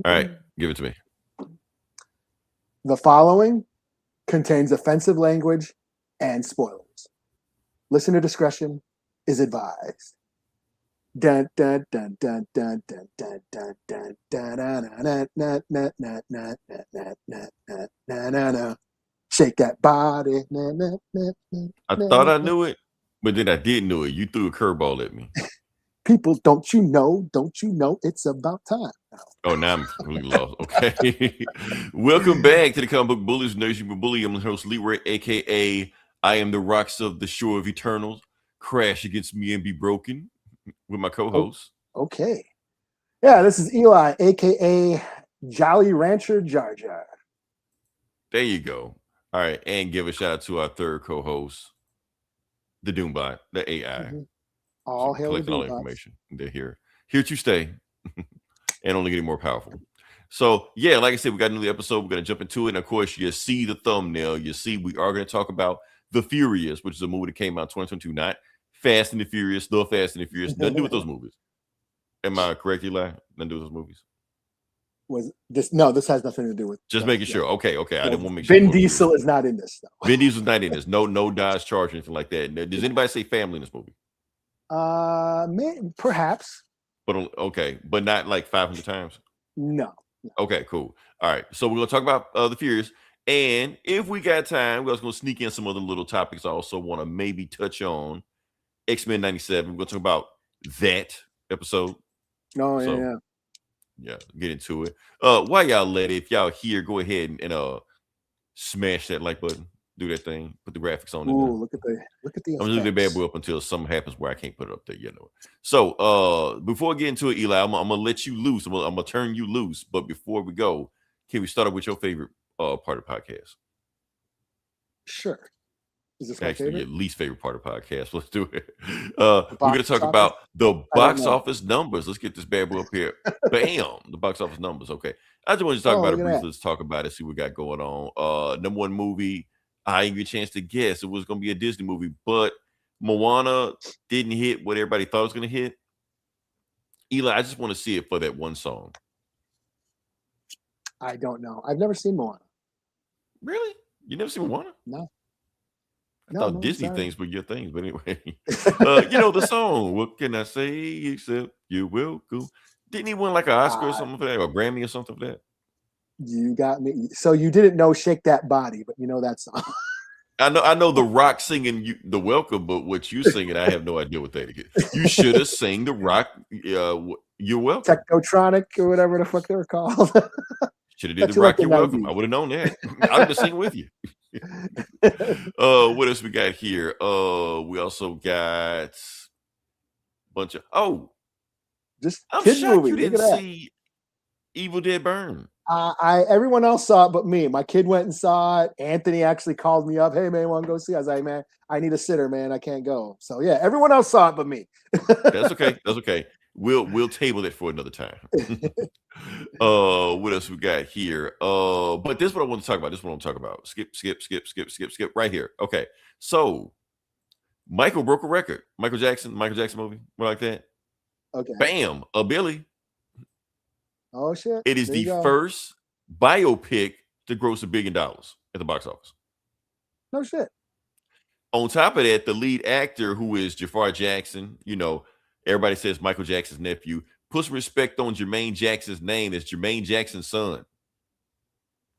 All right, give it to me. The following contains offensive language and spoilers. Listener discretion is advised. Dun dun dun dun dun dun dun dun dun dun dun dun dun dun dun. Shake that body. I thought I knew it, but then I didn't know it. You threw a curveball at me. People, don't you know? It's about time. Oh, now I'm completely lost. Okay. Welcome back to the Comic Book Bullies Nation with Bully. I'm the host, Leroy, aka I am the Rocks of the Shore of Eternals. Crash against me and be broken with my co-host. Okay. Yeah, this is Eli, aka Jolly Rancher Jar Jar. There you go. All right, and give a shout out to our third co-host, the Doombot, the AI. Mm-hmm. All hail collecting the all the information. They're here to stay, and only getting more powerful. So yeah, like I said, we got a new episode. We're gonna jump into it, and of course, you see the thumbnail. You see, we are gonna talk about The Furious, which is a movie that came out 2022, not Fast and the Furious, The Fast and the Furious. Nothing to do with those movies. Am I correct, Eli? Nothing to do with those movies. Was this? No, this has nothing to do with. Just making sure. Okay. I didn't want to make sure. Vin Diesel is not in this. Though. Vin Diesel's not in this. No Dodge Charger or anything like that. Does anybody say family in this movie? Perhaps. But okay, but not like 500 times. No. Okay, cool. All right, so we're gonna talk about The Furious, and if we got time, we're also gonna sneak in some other little topics. I also want to maybe touch on X-Men '97. We're gonna talk about that episode. Oh so, yeah, get into it. While y'all if y'all here, go ahead and smash that like button. Do that thing. Put the graphics on. Ooh, look at the. I'm gonna leave the bad boy up until something happens where I can't put it up there. You know. So before I get into it, Eli, I'm gonna let you loose. I'm gonna turn you loose. But before we go, can we start off with your favorite part of the podcast? Sure. Is this actually my your least favorite part of the podcast? Let's do it. We're gonna talk about the box office numbers. Let's get this bad boy up here. Bam, the box office numbers. Okay, I just want to talk about it briefly. Let's talk about it. See what we got going on. Number one movie. I didn't get a chance to guess it was going to be a Disney movie, but Moana didn't hit what everybody thought it was going to hit. Eli, I just want to see it for that one song. I don't know. I've never seen Moana. Really? You never seen Moana? No. I thought Disney things were your things, but anyway. You know the song. What can I say except you're welcome? Didn't he win like an Oscar or something for that, or a Grammy or something for that? You got me. So you didn't know "Shake That Body," but you know that song. I know The Rock singing the welcome, but what you singing, I have no idea what that is. You should have sang The Rock. You're welcome. Technotronic or whatever the fuck they were called. Should have did The Rock. You're welcome. I would have known that. I would have sing with you. What else we got here? We also got a bunch of just I'm kid shocked movie. You didn't see Evil Dead Burn. Everyone else saw it but me. My kid went and saw it. Anthony actually called me up. Hey man, want to go see? I was like, man, I need a sitter, man. I can't go. So yeah, everyone else saw it but me. That's okay. That's okay. We'll table it for another time. What else we got here? But this is what I want to talk about. This is what I'm talking about. Skip right here. Okay. So Michael broke a record. Michael Jackson movie. More like that. Okay. Bam, a Billy. Oh shit! It is the first biopic to gross $1 billion at the box office. No shit. On top of that, the lead actor, who is Jafar Jackson, you know, everybody says Michael Jackson's nephew, puts respect on Jermaine Jackson's name as Jermaine Jackson's son.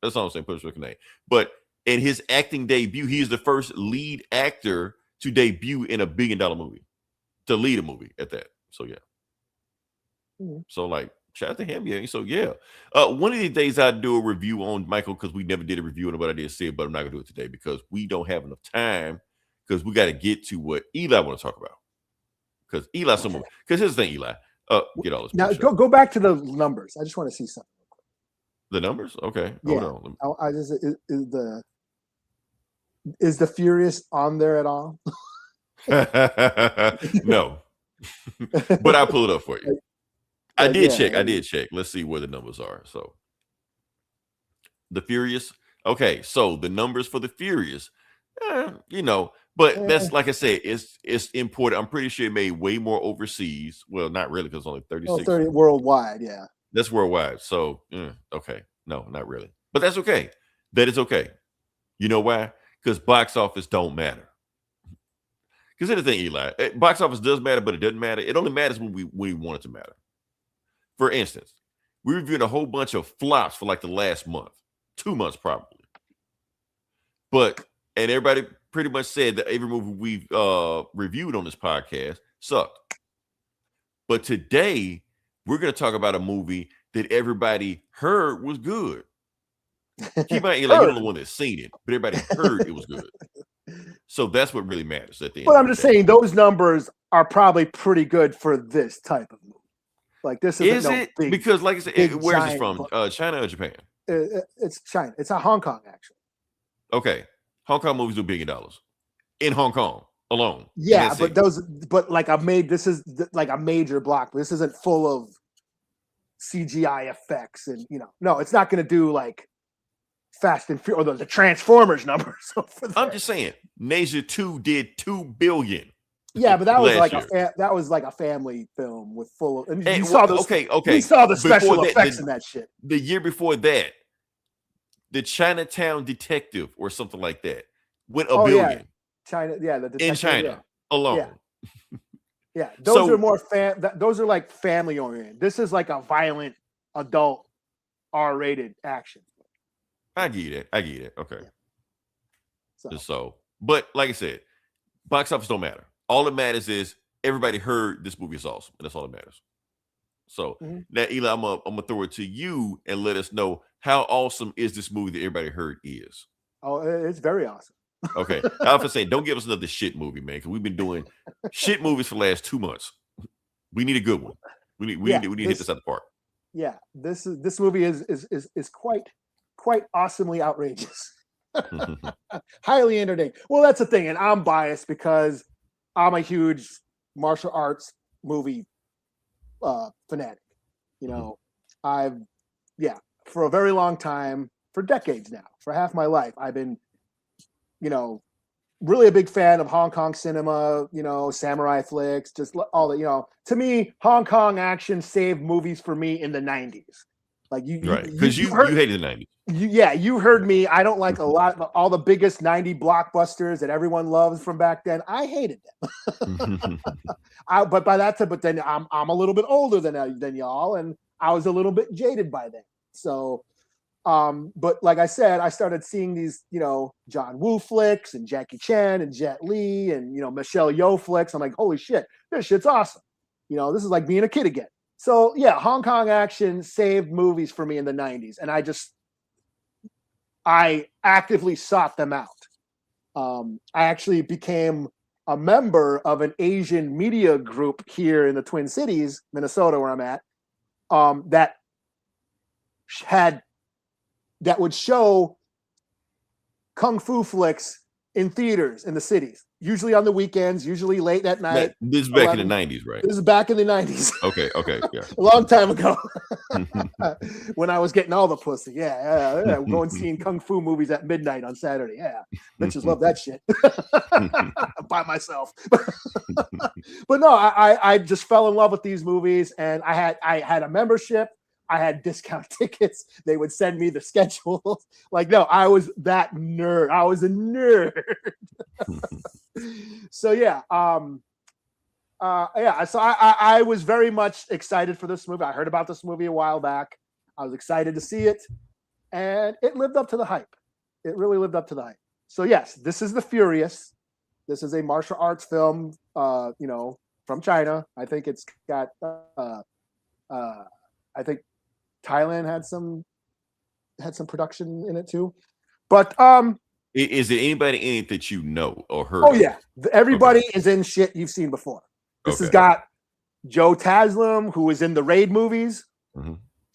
That's all I'm saying. Put respect on the name. But in his acting debut, he is the first lead actor to debut in a $1 billion movie, to lead a movie at that. So yeah. Mm-hmm. So like. Shout out to him, yeah. So yeah, one of these days I'll do a review on Michael because we never did a review on what I did say, but I'm not gonna do it today because we don't have enough time because we got to get to what Eli want to talk about. Because Eli, because here's the thing, Eli. Get all this. Now go back to the numbers. I just want to see something. The numbers, okay. Yeah. Hold on. I just is the Furious on there at all? No, but I'll pull it up for you. I did check. Let's see where the numbers are. So the Furious. Okay, so the numbers for the Furious, you know, but that's like I said, it's imported. I'm pretty sure it made way more overseas. Well, not really, because only 36. 30 worldwide, yeah. That's worldwide. So, okay. No, not really. But that's okay. That is okay. You know why? Because box office don't matter. Because here's the thing, Eli. Box office does matter, but it doesn't matter. It only matters when we want it to matter. For instance, we reviewed a whole bunch of flops for like the last month, 2 months probably. And everybody pretty much said that every movie we've reviewed on this podcast sucked. But today, we're going to talk about a movie that everybody heard was good. Keep in mind, Eli, you're the only one that's seen it, but everybody heard it was good. So that's what really matters at the end. But I'm just saying those numbers are probably pretty good for this type of movie. Like this is it? Big, because like I said, where's it from? China or Japan? It's China. It's a Hong Kong, actually. Okay. Hong Kong movies do $1 billion in Hong Kong alone. Yeah, this is like a major block. This isn't full of CGI effects and no, it's not going to do like Fast and Furious or the Transformers numbers. I'm just saying, Nasia 2 did $2 billion. Yeah, but that was like a family film with full of. And you saw you saw the special effects in that shit. The year before that, the Chinatown Detective or something like that went $1 billion. In China alone. Yeah, those are more those are like family oriented. This is like a violent adult R-rated action. I get it. Okay. Yeah. So, but like I said, box office don't matter. All that matters is everybody heard this movie is awesome, and that's all that matters. So now, Eli, I'm gonna throw it to you and let us know how awesome is this movie that everybody heard is. Oh, it's very awesome. Okay, I often say, don't give us another shit movie, man, because we've been doing shit movies for the last 2 months. We need a good one. We need to hit this out the park. Yeah, this movie is quite awesomely outrageous, highly entertaining. Well, that's the thing, and I'm biased because I'm a huge martial arts movie fanatic. For a very long time, for decades now, for half my life, I've been, really a big fan of Hong Kong cinema, samurai flicks, just all the, to me, Hong Kong action saved movies for me in the 90s. Like right, because you hated the 90s. You heard me. I don't like a lot of all the biggest 90 blockbusters that everyone loves from back then. I hated them. But then I'm a little bit older than y'all, and I was a little bit jaded by then. So, but like I said, I started seeing these, John Woo flicks and Jackie Chan and Jet Li and Michelle Yeoh flicks. I'm like, holy shit, this shit's awesome. This is like being a kid again. So yeah, Hong Kong action saved movies for me in the 90s, and I actively sought them out. I actually became a member of an Asian media group here in the Twin Cities, Minnesota, where I'm at, that would show kung fu flicks in theaters in the cities, usually on the weekends, usually late at night. This is back in the 90s, right? This is back in the 90s. Okay, yeah. A long time ago, when I was getting all the pussy. Yeah. Going seeing kung fu movies at midnight on Saturday. Yeah, bitches love that shit. By myself. But no, I just fell in love with these movies, and I had a membership. I had discount tickets. They would send me the schedules. Like, no, I was that nerd. I was a nerd. So yeah. So I was very much excited for this movie. I heard about this movie a while back. I was excited to see it, and it lived up to the hype. It really lived up to the hype. So yes, this is The Furious. This is a martial arts film, from China. I think it's got, I think Thailand had some production in it too. But is there anybody in it that you know or heard? Oh yeah, everybody is in shit you've seen before. This has got Joe Taslim, who is in the Raid movies. Mm-hmm.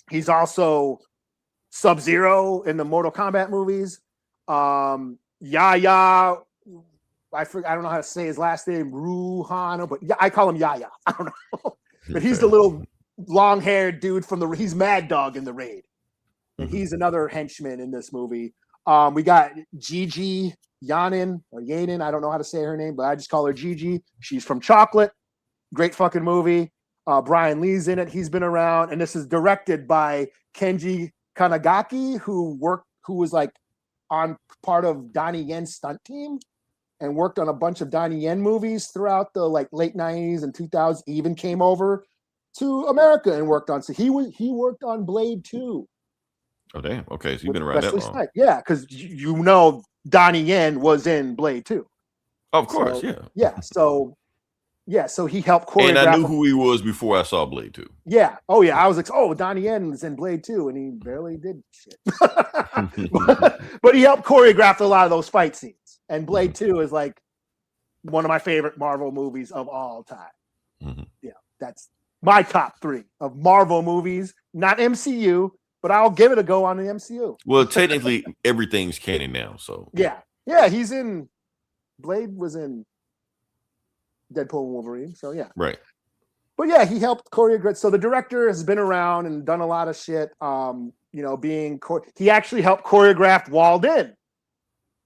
He's also Sub-Zero in the Mortal Kombat movies. Yaya, I don't know how to say his last name, Ruhano, but I call him Yaya. I don't know, but he's the little long-haired dude he's Mad Dog in the Raid, and he's another henchman in this movie. We got Gigi Yanin or Yanin. I don't know how to say her name, but I just call her Gigi. She's from Chocolate. Great fucking movie. Brian Lee's in it. He's been around, and this is directed by Kenji Kanagaki, who was like on part of Donnie Yen's stunt team and worked on a bunch of Donnie Yen movies throughout the like late 90s and 2000s. He even came over to America and worked on. So he worked on Blade 2. Oh damn! Okay, so you've been around that long. Snipes. Yeah, because you know Donnie Yen was in Blade 2. Of course, so, yeah. So he helped choreograph. And I knew who he was before I saw Blade 2. Yeah. Oh yeah. I was like, oh, Donnie Yen was in Blade 2, and he barely did shit. but he helped choreograph a lot of those fight scenes. And Blade 2 is like one of my favorite Marvel movies of all time. Yeah, that's my top 3 of Marvel movies, not MCU. But I'll give it a go on the MCU. Well, technically, everything's canon now. So yeah, he's in. Blade was in Deadpool and Wolverine. So yeah, right. But yeah, he helped choreograph. So the director has been around and done a lot of shit. He actually helped choreograph Walled In,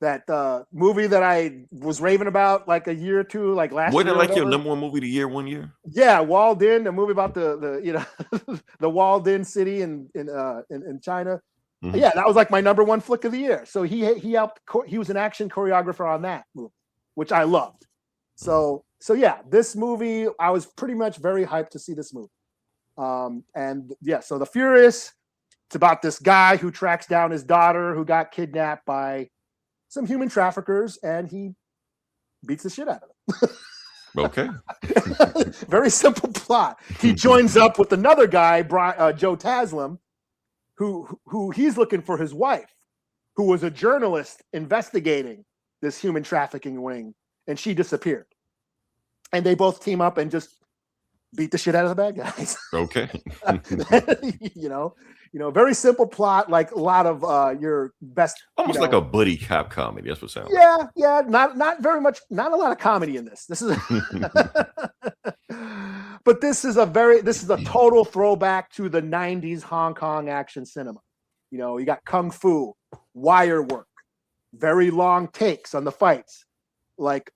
that movie that I was raving about like a year or two, like last year. Wasn't it like your number 1 movie of the year one year? Yeah, Walled In, the movie about the the Walled In city in China. Yeah, that was like my number 1 flick of the year. So he helped. He was an action choreographer on that movie, which I loved. So yeah, this movie I was pretty much very hyped to see this movie. And yeah, so The Furious. It's about this guy who tracks down his daughter who got kidnapped by some human traffickers, and he beats the shit out of them. Okay. Very simple plot. He joins up with another guy, Joe Taslim, who he's looking for his wife, who was a journalist investigating this human trafficking ring, and she disappeared. And they both team up and just beat the shit out of the bad guys. Okay. Very simple plot, like a lot of your best. Almost like a buddy cop comedy. That's what sounds like. Yeah. Not very much, not a lot of comedy in this. This is but this is a total throwback to the 90s Hong Kong action cinema. You got kung fu, wire work, very long takes on the fights, like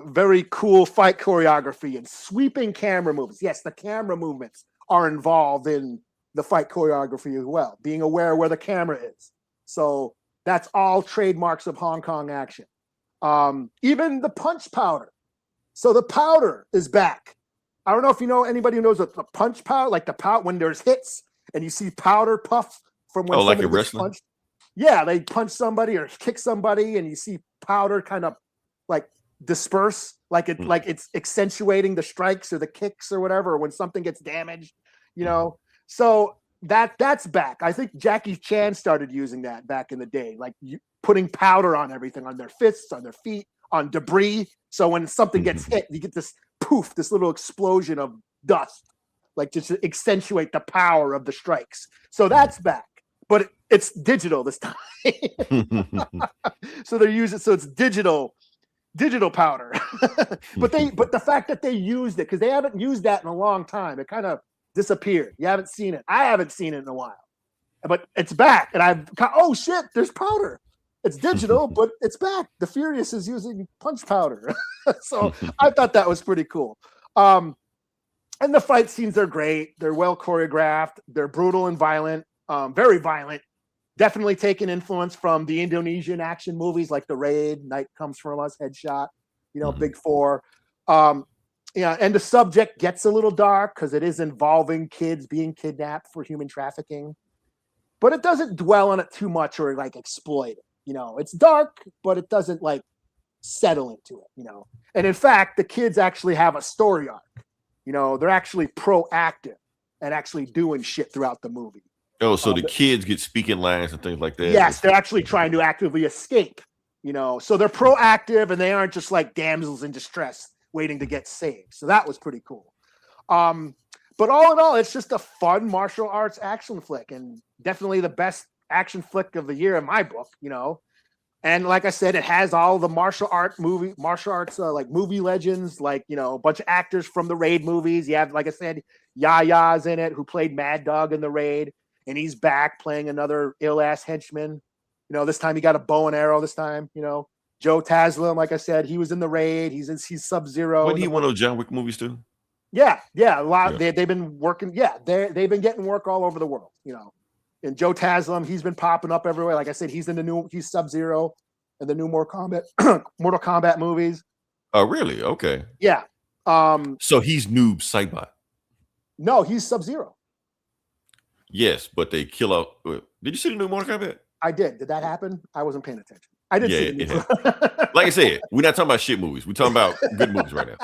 very cool fight choreography and sweeping camera movements. Yes, the camera movements are involved in the fight choreography as well, being aware where the camera is. So that's all trademarks of Hong Kong action. Even the punch powder. So the powder is back. I don't know if you know anybody who knows what the punch powder, like the powder when there's hits and you see powder puff from when like a wrestler. Punched. Yeah, they punch somebody or kick somebody and you see powder kind of like disperse, like it's accentuating the strikes or the kicks or whatever when something gets damaged, So that's back. I think Jackie Chan started using that back in the day, like putting powder on everything, on their fists, on their feet, on debris. So when something gets hit, you get this poof, this little explosion of dust, like just to accentuate the power of the strikes. So that's back, but it's digital this time. So they're using, so it's digital powder. but the fact that they used it, because they haven't used that in a long time, it kind of disappeared. You haven't seen it. I haven't seen it in a while, but it's back. And oh shit, there's powder. It's digital, but it's back. The Furious is using punch powder. So I thought that was pretty cool. And the fight scenes are great. They're well choreographed. They're brutal and violent, very violent. Definitely taking influence from the Indonesian action movies like The Raid, Night Comes From Us, Headshot, Big Four. And the subject gets a little dark because it is involving kids being kidnapped for human trafficking. But it doesn't dwell on it too much or like exploit it. It's dark, but it doesn't like settle into it, And in fact, the kids actually have a story arc. They're actually proactive and actually doing shit throughout the movie. Oh, so the kids get speaking lines and things like that. Yes, they're actually trying to actively escape, So they're proactive and they aren't just like damsels in distress waiting to get saved. So that was pretty cool. But all in all, it's just a fun martial arts action flick and definitely the best action flick of the year in my book, And like I said, it has all the martial arts like movie legends, like, a bunch of actors from the Raid movies. You have, like I said, Yaya's in it, who played Mad Dog in the Raid. And he's back playing another ill-ass henchman. This time he got a bow and arrow this time, Joe Taslim, like I said, he was in the Raid. He's Sub-Zero. Wasn't he one of those John Wick movies too? Yeah. A lot. Yeah. They've been working. Yeah, they've been getting work all over the world. And Joe Taslim, he's been popping up everywhere. Like I said, he's Sub-Zero in the new Mortal Kombat movies. Oh, really? Okay. Yeah. So he's Noob Saibot. No, he's Sub-Zero. Yes, but they kill out. Did you see the new Mortal Kombat? I did. Did that happen? I wasn't paying attention. I did see it. Like I said, we're not talking about shit movies. We're talking about good movies right now.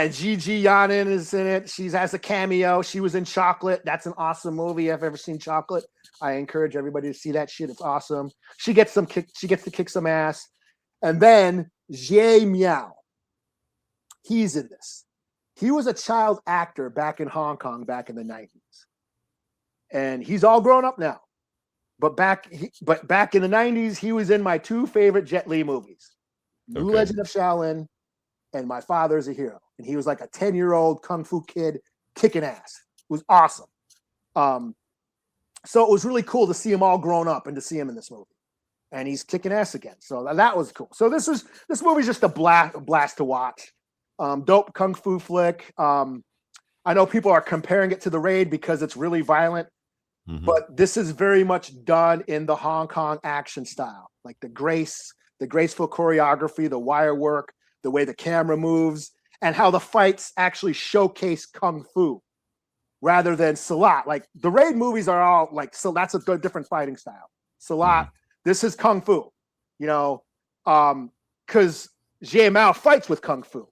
Gigi Yanin is in it. She has a cameo. She was in Chocolate. That's an awesome movie. I've ever seen Chocolate. I encourage everybody to see that shit. It's awesome. She gets to kick some ass. And then Jie Miao. He's in this. He was a child actor back in Hong Kong back in the 90s. And he's all grown up now. But back in the 90s, he was in my two favorite Jet Li movies, New Legend of Shaolin and My Father's a Hero. And he was like a 10-year-old kung fu kid kicking ass. It was awesome. So it was really cool to see him all grown up and to see him in this movie. And he's kicking ass again. So that was cool. So this movie's just a blast to watch. Dope kung fu flick. I know people are comparing it to The Raid because it's really violent. But this is very much done in the Hong Kong action style, like the graceful choreography, the wire work, the way the camera moves, and how the fights actually showcase kung fu rather than Salat. Like the Raid movies are all like, so that's a good different fighting style. Salat, this is kung fu, because Jie Mao fights with kung fu,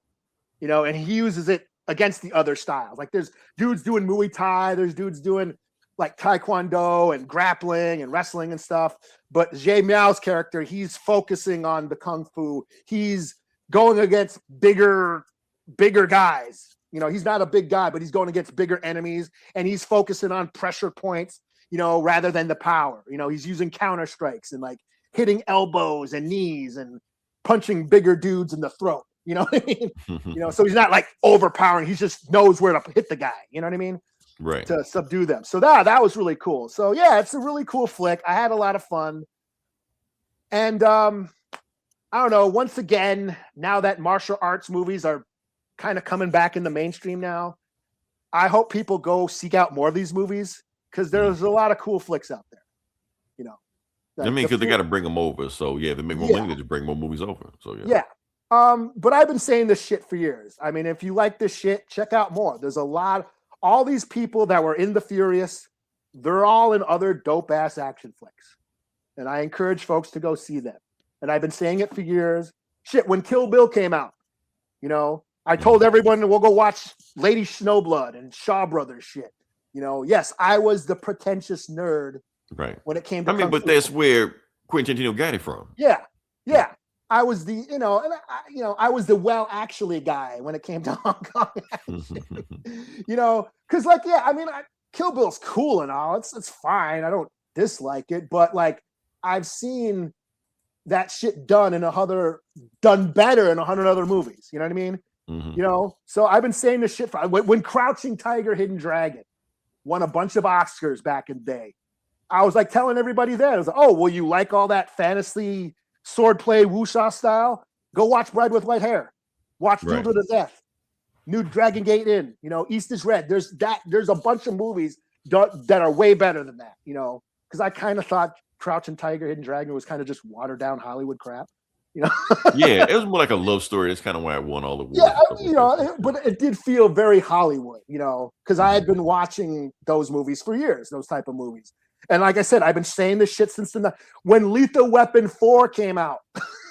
and he uses it against the other styles. Like there's dudes doing Muay Thai, there's dudes doing like Taekwondo and grappling and wrestling and stuff. But Jie Miao's character, he's focusing on the kung fu. He's going against bigger guys. He's not a big guy, but he's going against bigger enemies, and he's focusing on pressure points, rather than the power. He's using counter strikes and like hitting elbows and knees and punching bigger dudes in the throat. You know what I mean? So he's not like overpowering. He just knows where to hit the guy. You know what I mean? Right. To subdue them. So that was really cool. So yeah, it's a really cool flick. I had a lot of fun. And I don't know, once again, now that martial arts movies are kind of coming back in the mainstream now, I hope people go seek out more of these movies because there's a lot of cool flicks out there. Because they got to bring them over. So yeah, if they make more money, they just bring more movies over. So yeah. But I've been saying this shit for years. I mean, if you like this shit, check out more. There's all these people that were in The Furious, they're all in other dope-ass action flicks. And I encourage folks to go see them. And I've been saying it for years. Shit, when Kill Bill came out, I told everyone we'll go watch Lady Snowblood and Shaw Brothers shit. Yes, I was the pretentious nerd when it came to but that's where Quentin Tarantino got it from. Yeah. I was the, I was the well actually guy when it came to Hong Kong action. Because Kill Bill's cool and all. It's fine. I don't dislike it, but like I've seen that shit done better in 100 other movies. You know what I mean? So I've been saying this shit when Crouching Tiger, Hidden Dragon won a bunch of Oscars back in the day. I was like telling everybody that. I was like, oh, well, you like all that fantasy swordplay wuxia style? Go watch Bride with White Hair. Watch Duel to the Death. New Dragon Gate Inn. East is Red. There's a bunch of movies that are way better than that. Because I kind of thought Crouching Tiger, Hidden Dragon was kind of just watered down Hollywood crap. Yeah, it was more like a love story. That's kind of why I won all the awards. Yeah, but it did feel very Hollywood. Because I had been watching those movies for years. Those type of movies. And like I said, I've been saying this shit since when Lethal Weapon 4 came out.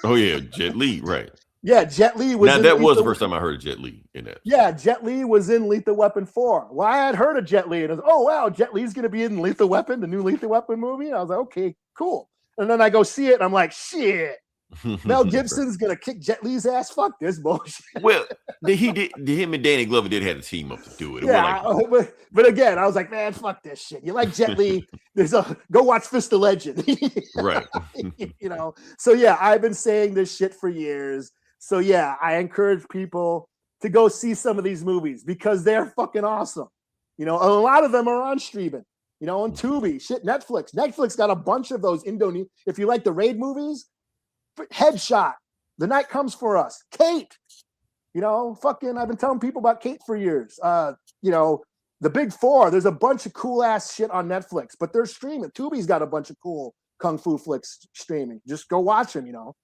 Oh, yeah. Jet Li, right. Yeah, Jet Li was that was the first time I heard of Jet Li in that. Yeah, Jet Li was in Lethal Weapon 4. Well, I had heard of Jet Li, and I was, oh, wow, Jet Li's going to be in Lethal Weapon, the new Lethal Weapon movie. And I was like, okay, cool. And then I go see it, and I'm like, shit. Mel Gibson's gonna kick Jet Li's ass. Fuck this bullshit. Well, him and Danny Glover did have a team up to do it. But again, I was like, man, fuck this shit. You like Jet Li? Go watch Fist of Legend. Right. So yeah, I've been saying this shit for years. So yeah, I encourage people to go see some of these movies because they're fucking awesome. A lot of them are on streaming. On Tubi, shit, Netflix. Netflix got a bunch of those If you like the Raid movies, Headshot. The Night Comes for Us. Kate. You know, fucking, I've been telling people about Kate for years. You know, The Big Four. There's a bunch of cool ass shit on Netflix, but they're streaming. Tubi's got a bunch of cool kung fu flicks streaming. Just go watch them, you know.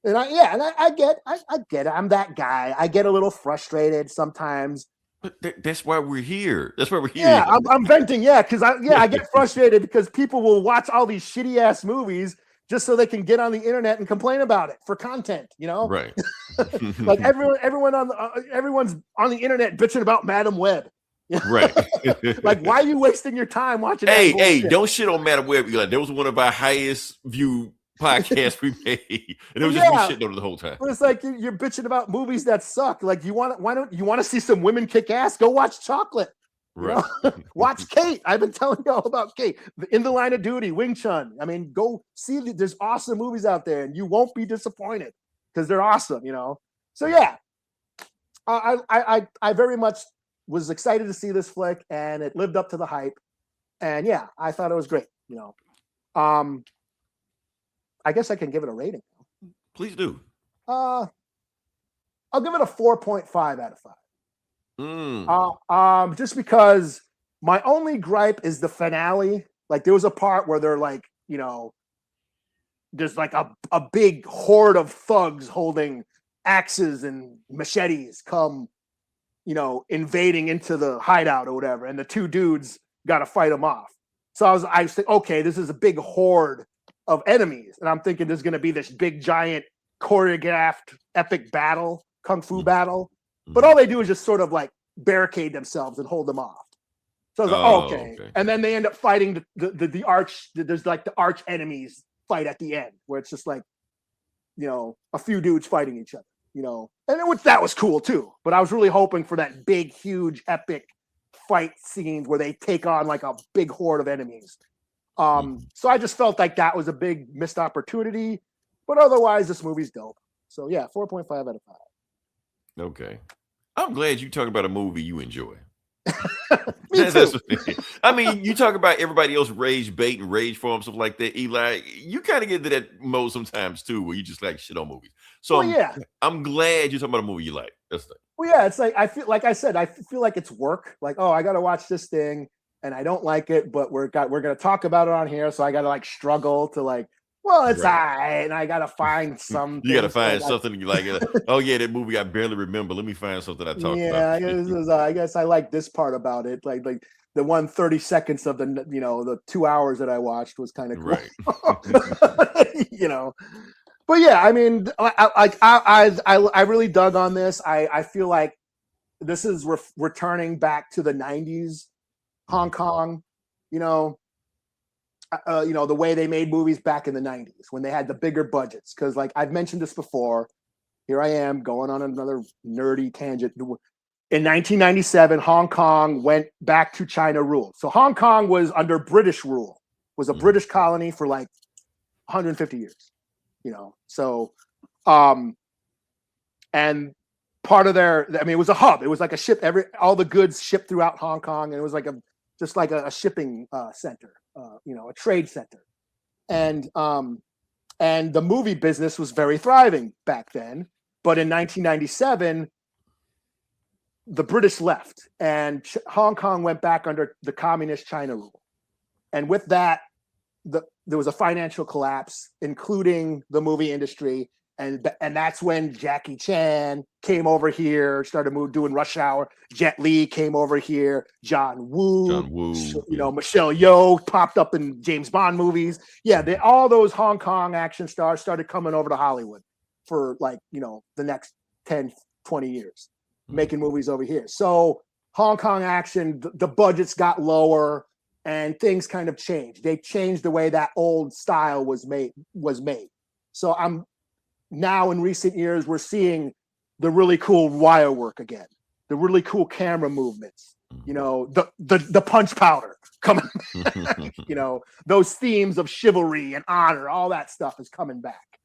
And I get it. I'm that guy. I get a little frustrated sometimes. But that's why we're here. That's why we're here. Yeah, I'm venting. Yeah, because I get frustrated because people will watch all these shitty ass movies just so they can get on the internet and complain about it for content. You know, Right. like everyone's on the internet bitching about Madam Web. Right. Like, why are you wasting your time watching? Hey, don't shit on Madam Web. Like, that was one of our highest view podcasts we made, and it was just me shitting on it the whole time. But it's like you're bitching about movies that suck. Like, why don't you want to see some women kick ass? Go watch Chocolate. Right. Watch Kate. I've been telling you all about Kate. In the Line of Duty, Wing Chun. I mean, go see. There's awesome movies out there, and you won't be disappointed because they're awesome. You know. So yeah, I very much was excited to see this flick, and it lived up to the hype. And yeah, I thought it was great. You know. I guess I can give it a rating. Please do. I'll give it a 4.5 out of 5. Just because my only gripe is the finale. Like, there was a part where they're like, you know, there's like a big horde of thugs holding axes and machetes come, you know, invading into the hideout or whatever, and the two dudes got to fight them off. So I was thinking, okay, this is a big horde of enemies, and I'm thinking there's going to be this big giant choreographed epic battle, kung fu battle, but all they do is just sort of like barricade themselves and hold them off. So I was like, okay. And then they end up fighting the arch. There's like the arch enemies fight at the end, where it's just like, you know, a few dudes fighting each other, you know, and that was cool too. But I was really hoping for that big, huge, epic fight scenes where they take on like a big horde of enemies. So I just felt like that was a big missed opportunity, but otherwise this movie's dope. So yeah, 4.5 out of 5. Okay. I'm glad you talk about a movie you enjoy. Me too. I mean, you talk about everybody else rage bait and rage for stuff like that. Eli, you kind of get to that mode sometimes too, where you just like shit on movies. So I'm glad you're talking about a movie you like. That's the thing. Well, yeah, it's like I feel like it's work. Like, oh, I got to watch this thing, and I don't like it, but we're gonna talk about it on here, so I got to like struggle to like, well, it's all right, and I got to find some. You got to find something you like. Oh yeah, that movie I barely remember. Let me find something I talked about. Yeah, I guess I like this part about it. Like the 1 30 seconds of the 2 hours that I watched was kind of cool. Right. You know. But yeah, I mean, I really dug on this. I feel like this is returning back to the 90s Hong Kong, you know, the way they made movies back in the 90s when they had the bigger budgets. Because like I've mentioned this before, here I am going on another nerdy tangent. In 1997, Hong Kong went back to China rule. So Hong Kong was under British rule, was a British colony for like 150 years. You know, so, and part of it was a hub. It was like a ship. All the goods shipped throughout Hong Kong, and it was like a shipping center, a trade center, and the movie business was very thriving back then. But in 1997, the British left, and Hong Kong went back under the communist China rule, and with that, there was a financial collapse, including the movie industry, and that's when Jackie Chan came over here, started doing Rush Hour. Jet Li came over here. John Woo, Michelle Yeoh popped up in James Bond movies. Yeah, all those Hong Kong action stars started coming over to Hollywood for like the next 10, 20 years, making movies over here. So Hong Kong action, the budgets got lower. And things kind of changed. They changed the way that old style was made. So I'm now in recent years, we're seeing the really cool wire work again, the really cool camera movements, the punch powder coming, those themes of chivalry and honor, all that stuff is coming back,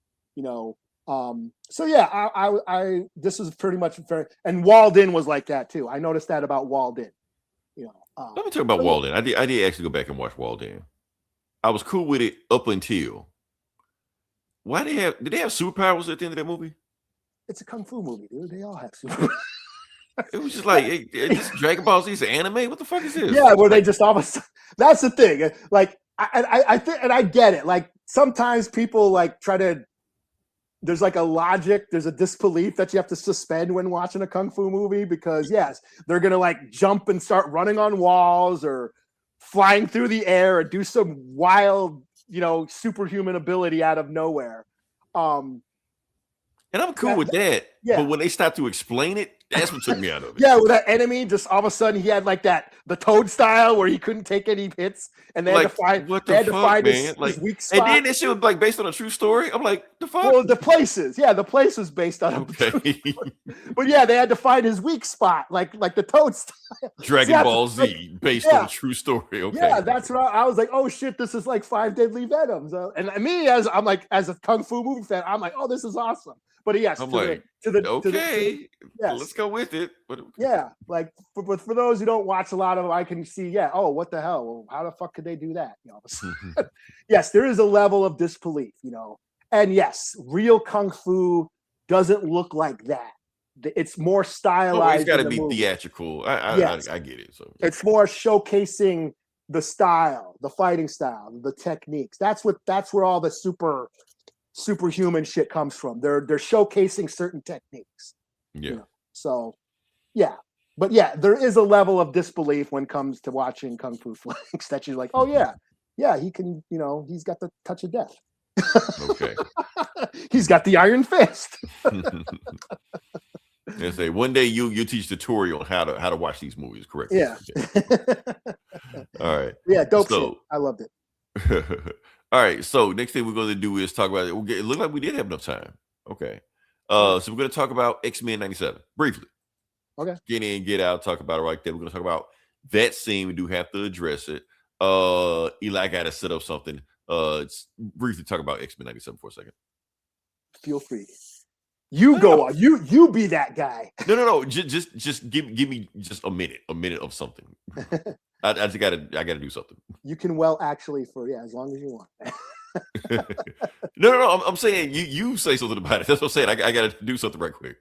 So yeah, I this is pretty much and Walled-In was like that too. I noticed that about Walled-In. Let me talk about Walled-In. I did actually go back and watch Walled-In. I was cool with it up until Why did they have superpowers at the end of that movie? It's a kung fu movie, dude. They all have superpowers. It was just like this Dragon Ball Z is anime. What the fuck is this? Yeah, where they just all of a sudden. That's the thing. Like I think, and I get it. Like sometimes people like try to. There's like a logic. There's a disbelief that you have to suspend when watching a kung fu movie because yes, they're gonna like jump and start running on walls or flying through the air or do some wild, superhuman ability out of nowhere. And I'm cool with that. Yeah. But when they start to explain it, that's what took me out of it. Yeah, with that enemy, just all of a sudden he had like the Toad style where he couldn't take any hits, and they had to find his weak spot. And then that shit was like based on a true story. I'm like, the fuck? Well, the place was based on a true story. But yeah, they had to find his weak spot, like the Toad style. Dragon Ball Z based on a true story. Okay. Yeah, that's what I was like. Oh shit, this is like 5 Deadly Venoms. And me as a kung fu movie fan, I'm like, oh, this is awesome. But yes, let's go with it. Yeah, like for those who don't watch a lot of them, I can see, oh, what the hell? Well, how the fuck could they do that? Yes, there is a level of disbelief, and yes, real kung fu doesn't look like that. It's more stylized. It's got to be theatrical. I get it. So it's more showcasing the style, the fighting style, the techniques. That's where all the superhuman shit comes from. They're showcasing certain techniques. Yeah. So yeah. But yeah, there is a level of disbelief when it comes to watching kung fu flicks that you're like, oh yeah, he can, he's got the touch of death. Okay. He's got the iron fist. And say one day you teach tutorial on how to watch these movies correctly. Yeah. Okay. All right. Yeah, dope shit. I loved it. All right, so next thing we're going to do is talk about it. It looked like we did have enough time. Okay. So we're going to talk about X-Men 97 briefly. Okay. Get in, get out, talk about it right there. We're going to talk about that scene. We do have to address it. Eli got to set up something. Briefly talk about X-Men 97 for a second. Feel free. You go on. You be that guy. No. Just give me just a minute of something. I just gotta do something. You can actually as long as you want. No. I'm saying you say something about it. That's what I'm saying. I gotta do something right quick.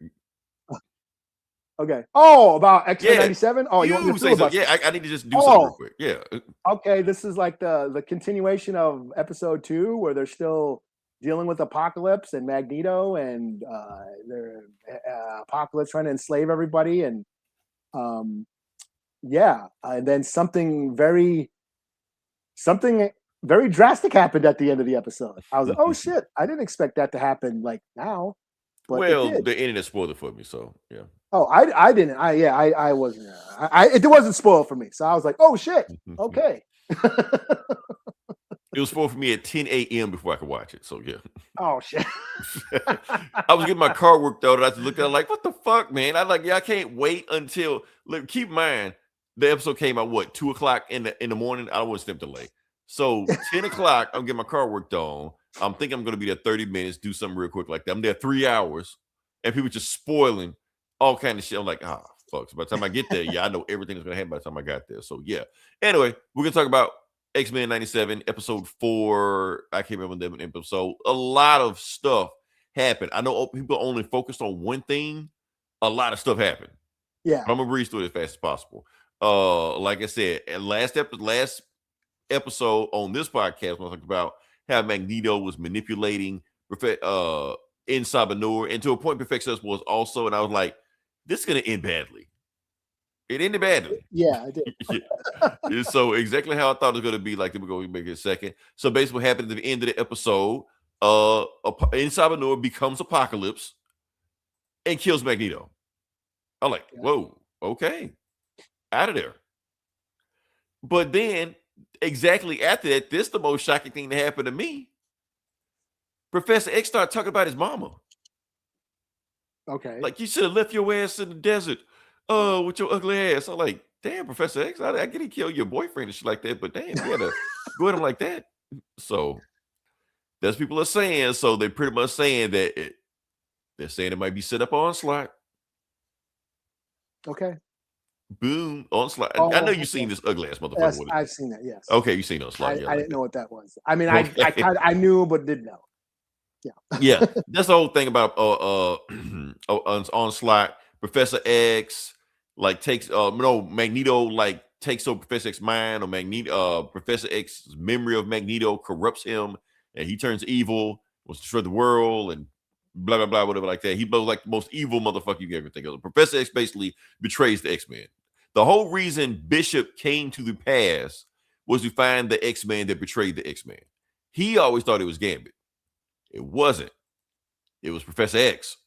Okay. Oh, about X-Men 97? Oh, you want me to say something? Yeah, I need to just do something real quick. Yeah. Okay, this is like the continuation of episode 2 where they're still dealing with Apocalypse and Magneto and they're Apocalypse trying to enslave everybody and and then something very drastic happened at the end of the episode. I was like, oh shit, I didn't expect that to happen like now. But the internet spoiled it for me, so yeah. Oh, I didn't. I wasn't. It wasn't spoiled for me, so I was like, oh shit, okay. It was spoiled for me at 10 a.m. before I could watch it. So yeah. Oh shit. I was getting my car worked out and I just looked at it like, what the fuck, man? I can't wait until keep in mind the episode came out 2:00 in the morning. I don't want to step delay. So 10 o'clock, I'm getting my car worked on. I'm thinking I'm gonna be there 30 minutes, do something real quick like that. I'm there 3 hours, and people just spoiling all kind of shit. I'm like, fuck. So by the time I get there, I know everything that's gonna happen by the time I got there. So yeah. Anyway, we're gonna talk about X-Men 97, episode 4. I can't remember the episode. A lot of stuff happened. I know people only focused on one thing. A lot of stuff happened. Yeah. I'm gonna breeze through it as fast as possible. Like I said, last episode on this podcast, when I talked about how Magneto was manipulating in Sabanur, and to a point, Perfect was also, and I was like, this is gonna end badly. It ended badly. Yeah, I did. So exactly how I thought it was going to be. Like, we're going to make it a second. So basically what happened at the end of the episode, in Sabanur becomes Apocalypse and kills Magneto. I'm like, whoa, okay. Out of there. But then, exactly after that, this is the most shocking thing that happened to me. Professor X started talking about his mama. Okay. Like, you should have left your ass in the desert. With your ugly ass. I'm like, damn, Professor X, I get he kill your boyfriend and shit like that, but damn, you gotta go at him like that. So that's what people are saying. So they're pretty much saying that they're saying it might be set up on Onslaught. Okay. Boom, Onslaught. I know you've seen this ugly ass motherfucker. Yes, I've seen that. Yes. Okay, you've seen Onslaught. I didn't know what that was. I mean, I knew, but didn't know. Yeah, that's the whole thing about Onslaught. Professor X like takes no Magneto like takes over Professor X's mind, or Magneto Professor X's memory of Magneto corrupts him, and he turns evil, wants to destroy the world, and blah blah blah, whatever like that. He blows like the most evil motherfucker you can ever think of. Professor X basically betrays the X-Men. The whole reason Bishop came to the past was to find the X-Men that betrayed the X-Men. He always thought it was Gambit. It wasn't. It was Professor X.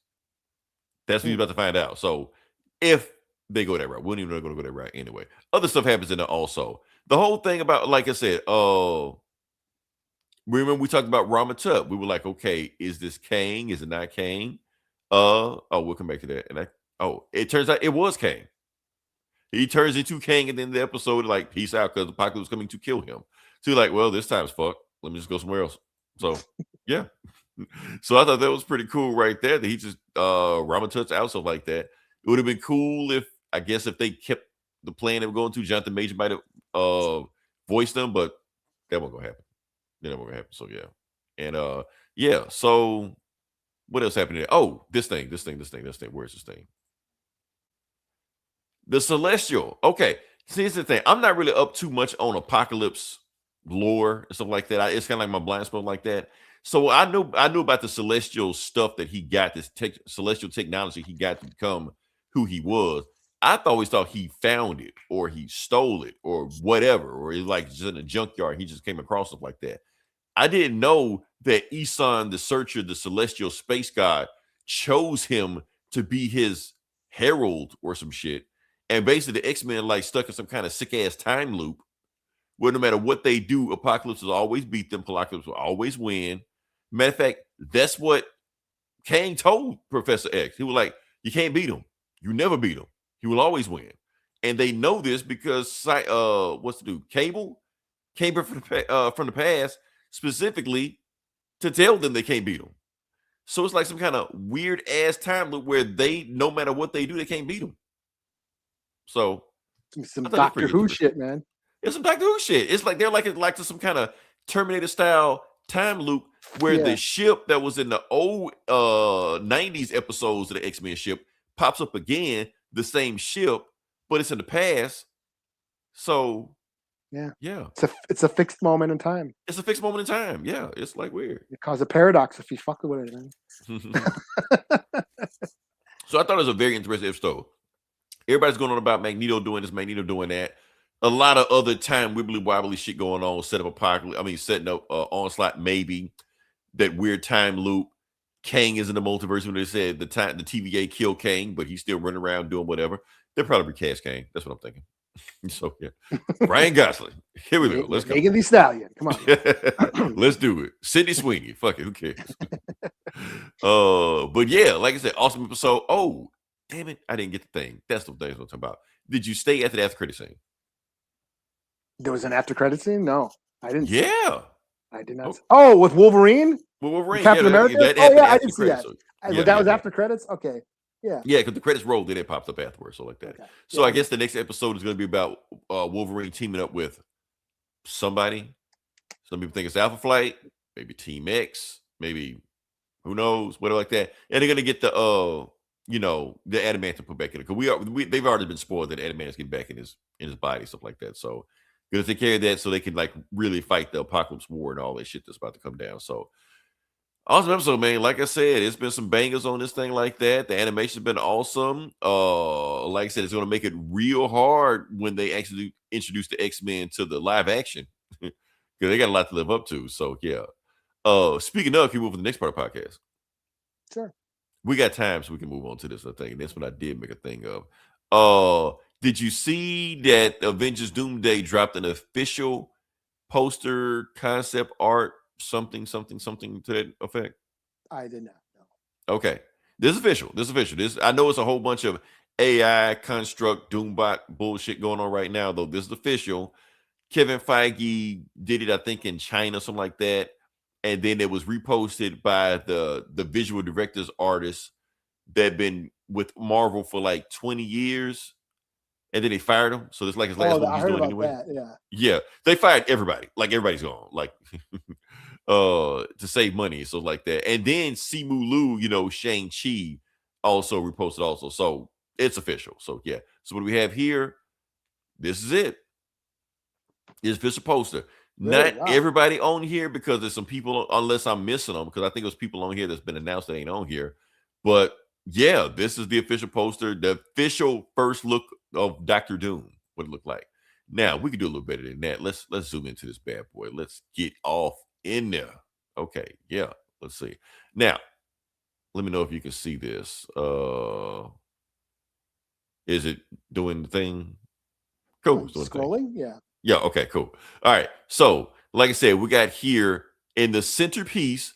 That's what you're about to find out. So if they go that route, we don't even know they're going to go that route anyway. Other stuff happens in there also. The whole thing about, like I said, remember we talked about Rama Tub. We were like, okay, is this Kang? Is it not Kang? We'll come back to that. And it turns out it was Kang. He turns into Kang, and then the episode like, peace out, because Apocalypse is coming to kill him. So you're like, well, this time's fucked. Let me just go somewhere else. So yeah. So I thought that was pretty cool right there, that he just Ramatut's out stuff like that. It would have been cool if, I guess, if they kept the plan they were going to. Jonathan Major might have voiced them, but that wasn't gonna happen. That wasn't gonna happen. So yeah. And yeah, so what else happened there? Oh, this thing. Where's this thing? The Celestial. Okay. See, here's the thing. I'm not really up too much on Apocalypse lore and stuff like that. It's kind of like my blind spot like that. So I knew about the Celestial stuff that he got, this Celestial technology he got to become who he was. I always thought he found it, or he stole it, or whatever, or it's like just in a junkyard. He just came across stuff like that. I didn't know that Isan, the Searcher, the Celestial space god, chose him to be his herald or some shit. And basically, the X-Men like stuck in some kind of sick ass time loop where no matter what they do, Apocalypse will always beat them. Apocalypse will always win. Matter of fact, that's what Kang told Professor X. He was like, "You can't beat him. You never beat him. He will always win." And they know this because what's the dude? Cable came from the past specifically to tell them they can't beat him. So it's like some kind of weird ass time loop where they, no matter what they do, they can't beat him. So some Doctor Who shit, man. It's some Doctor Who shit. It's like they're like some kind of Terminator style time loop where the ship that was in the old 90s episodes of the X-Men ship pops up again, the same ship, but it's in the past. So yeah. It's a fixed moment in time. It's a fixed moment in time. Yeah, it's like weird. It causes a paradox if you fuck with it, man. So I thought it was a very interesting episode. Everybody's going on about Magneto doing this, Magneto doing that. A lot of other time wibbly wobbly shit going on. Setting up Onslaught, maybe that weird time loop. Kang is in the multiverse when they said the TVA killed Kang, but he's still running around doing whatever. They'll probably recast Kang. That's what I'm thinking. So yeah, Ryan Gosling. Here we go. Let's go. Megan Thee Stallion. Come on. Let's do it. Sydney Sweeney. Fuck it. Who cares? But yeah, like I said, awesome episode. Oh, damn it. I didn't get the thing. That's the thing I'm talking about. Did you stay after the after credit scene? There was an after credit scene? No, I didn't. Yeah. I did not. Oh, with Wolverine? With Wolverine. Captain America? I didn't see that. That was after credits? Okay. Yeah. Yeah, because the credits rolled, then it popped up afterwards, so like that. Okay. So I guess the next episode is going to be about Wolverine teaming up with somebody. Some people think it's Alpha Flight, maybe Team X, maybe who knows, whatever like that. And they're going to get the the adamantium put back in it, because they've already been spoiled that adamantium's getting back in his body, stuff like that. So going to take care of that so they can like really fight the Apocalypse War and all that shit that's about to come down. So awesome episode, man. Like I said, it's been some bangers on this thing like that. The animation's been awesome. Like I said, it's going to make it real hard when they actually introduce the X-Men to the live action, because they got a lot to live up to. So yeah. Speaking of, can we move to the next part of the podcast? Sure. We got time, so we can move on to this thing. That's what I did make a thing of. Did you see that Avengers Doomsday dropped an official poster, concept art, something to that effect? I did not know. Okay. This is official. This I know it's a whole bunch of AI construct Doombot bullshit going on right now, though. This is official. Kevin Feige did it, I think, in China, something like that. And then it was reposted by the visual directors, artists that been with Marvel for like 20 years. And then they fired him. So it's like his last movie he's doing anyway. That, yeah. They fired everybody. Like everybody's gone. Like to save money. So like that. And then Simu Liu, Shang-Chi also reposted also. So it's official. So yeah. So what do we have here? This is it. It's official poster. Really? Not Wow. everybody on here because there's some people, unless I'm missing them, because I think there's people on here that's been announced that ain't on here. But yeah, this is the official poster, the official first look of Doctor Doom, what it looked like. Now we can do a little better than that. Let's zoom into this bad boy. Let's get off in there. Okay, yeah. Let's see. Now, let me know if you can see this. Is it doing the thing? Cool. It's doing the thing. Scrolling? Yeah. Yeah, okay, cool. All right. So, like I said, we got here in the centerpiece,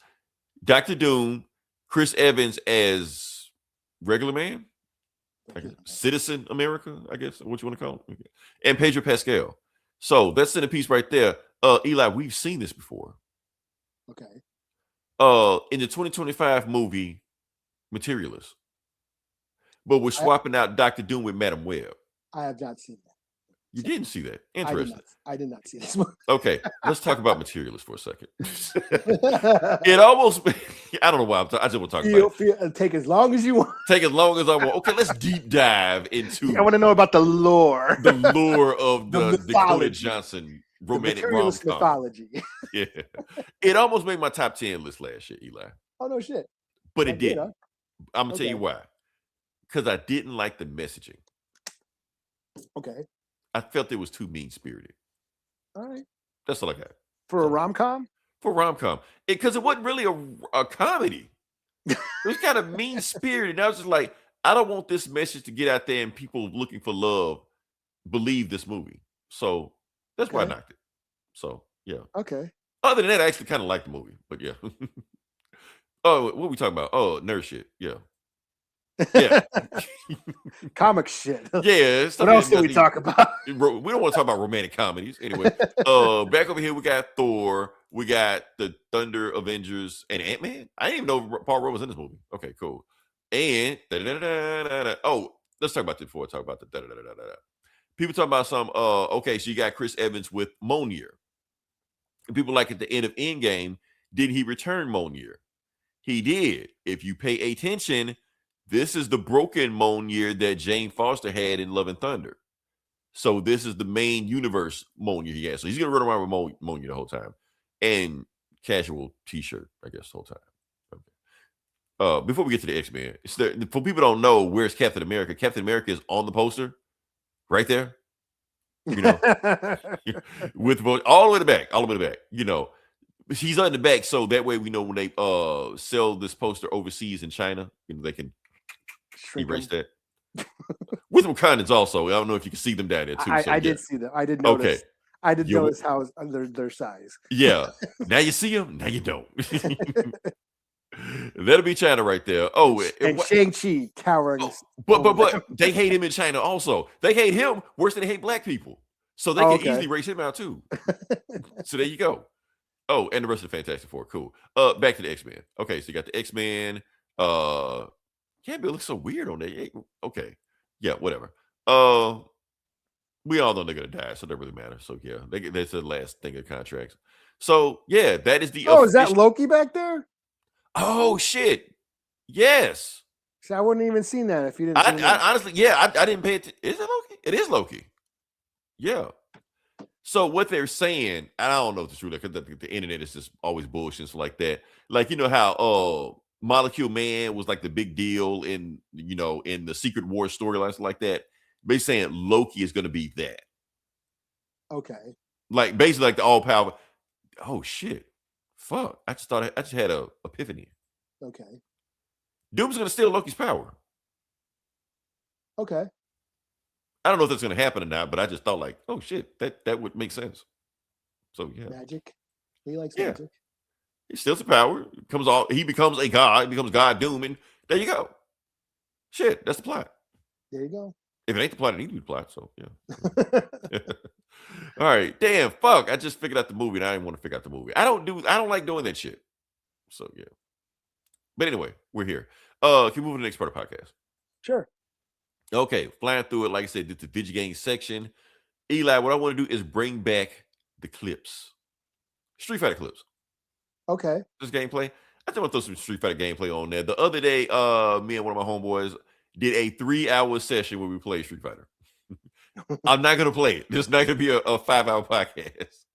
Dr. Doom, Chris Evans as regular man, Citizen America, I guess, what you want to call it, and Pedro Pascal. So that's centerpiece right there. Eli, we've seen this before. Okay. In the 2025 movie Materialist, but we're swapping out Dr. Doom with Madam Web. I have not seen that. You didn't see that. Interesting. I did not see this movie. Okay, let's talk about Materialist for a second. It almost, I don't know why I just want to talk about it. Take as long as you want. Take as long as I want. Okay, let's deep dive into I want to know about the lore. The lore of the Dakota mythology. Johnson romantic Materialist rom-com. mythology. Yeah. It almost made my top 10 list last year, Eli. Oh, no shit. But it didn't. Huh? I'm going to tell you why. Because I didn't like the messaging. Okay. I felt it was too mean-spirited. All right. That's all I got. For a rom-com? For a rom-com. Because it wasn't really a comedy. It was kind of mean-spirited. And I was just like, I don't want this message to get out there and people looking for love believe this movie. So that's why I knocked it. So, yeah. Okay. Other than that, I actually kind of like the movie. But yeah. Oh, what are we talking about? Oh, nerd shit. Yeah. Yeah. Comic shit. Yeah. What else do we talk about? We don't want to talk about romantic comedies. Anyway, back over here, we got Thor. We got the Thunder Avengers and Ant-Man. I didn't even know Paul Rudd was in this movie. Okay, cool. And oh, let's talk about this before I talk about the people talking about some okay, so you got Chris Evans with Mjolnir. And people like at the end of Endgame, did he return Mjolnir? He did. If you pay attention, this is the broken Mjolnir that Jane Foster had in Love and Thunder. So this is the main universe Mjolnir he has. So he's gonna run around with Mjolnir the whole time. And casual t-shirt, I guess, the whole time. Okay. Before we get to the X-Men, for people don't know, where's Captain America? Captain America is on the poster, right there. With all the way to the back, all the way to the back. He's on the back, so that way we know when they sell this poster overseas in China, they can erase that. With Wakandans also. I don't know if you can see them down there too. I did see them. I did notice. Okay. I did notice how their size. Yeah. Now you see them. Now you don't. That'll be China right there. Oh, and Shang-Chi cowering. Oh, but they hate him in China also. They hate him worse than they hate black people. So they can easily race him out too. So there you go. Oh, and the rest of the Fantastic Four. Cool. Back to the X-Men. Okay, so you got the X-Men. Yeah, but it looks so weird on there. Okay. Yeah, whatever. We all know they're gonna die, so it doesn't really matter. So yeah, that's the last thing of contracts. So yeah, that is the. Oh, is that Loki back there? Oh shit! Yes. See, I wouldn't even seen that if you didn't. I honestly, yeah, I didn't pay attention. Is it Loki? It is Loki. Yeah. So what they're saying, and I don't know if it's true, because the internet is just always bullshit like that. Like how Molecule Man was like the big deal in the Secret Wars storylines like that. They're saying Loki is going to be that. Okay. Like basically like the all power. Oh shit! Fuck! I just had a epiphany. Okay. Doom's going to steal Loki's power. Okay. I don't know if that's going to happen or not, but I just thought like, oh shit, that would make sense. So yeah. Magic. He likes magic. He steals the power. He becomes a god. He becomes God Doom, and there you go. Shit, that's the plot. There you go. If it ain't the plot, it needs to be the plot. So yeah. All right. Damn. Fuck. I just figured out the movie, and I didn't want to figure out the movie. I don't like doing that shit. So yeah. But anyway, we're here. Can we move to the next part of the podcast? Sure. Okay, flying through it. Like I said, the video game section. Eli, what I want to do is bring back the clips. Street Fighter clips. Okay. This gameplay. I think I'm gonna throw some Street Fighter gameplay on there. The other day, me and one of my homeboys did a 3-hour session where we played Street Fighter. I'm not gonna play it. This is not gonna be a 5-hour podcast.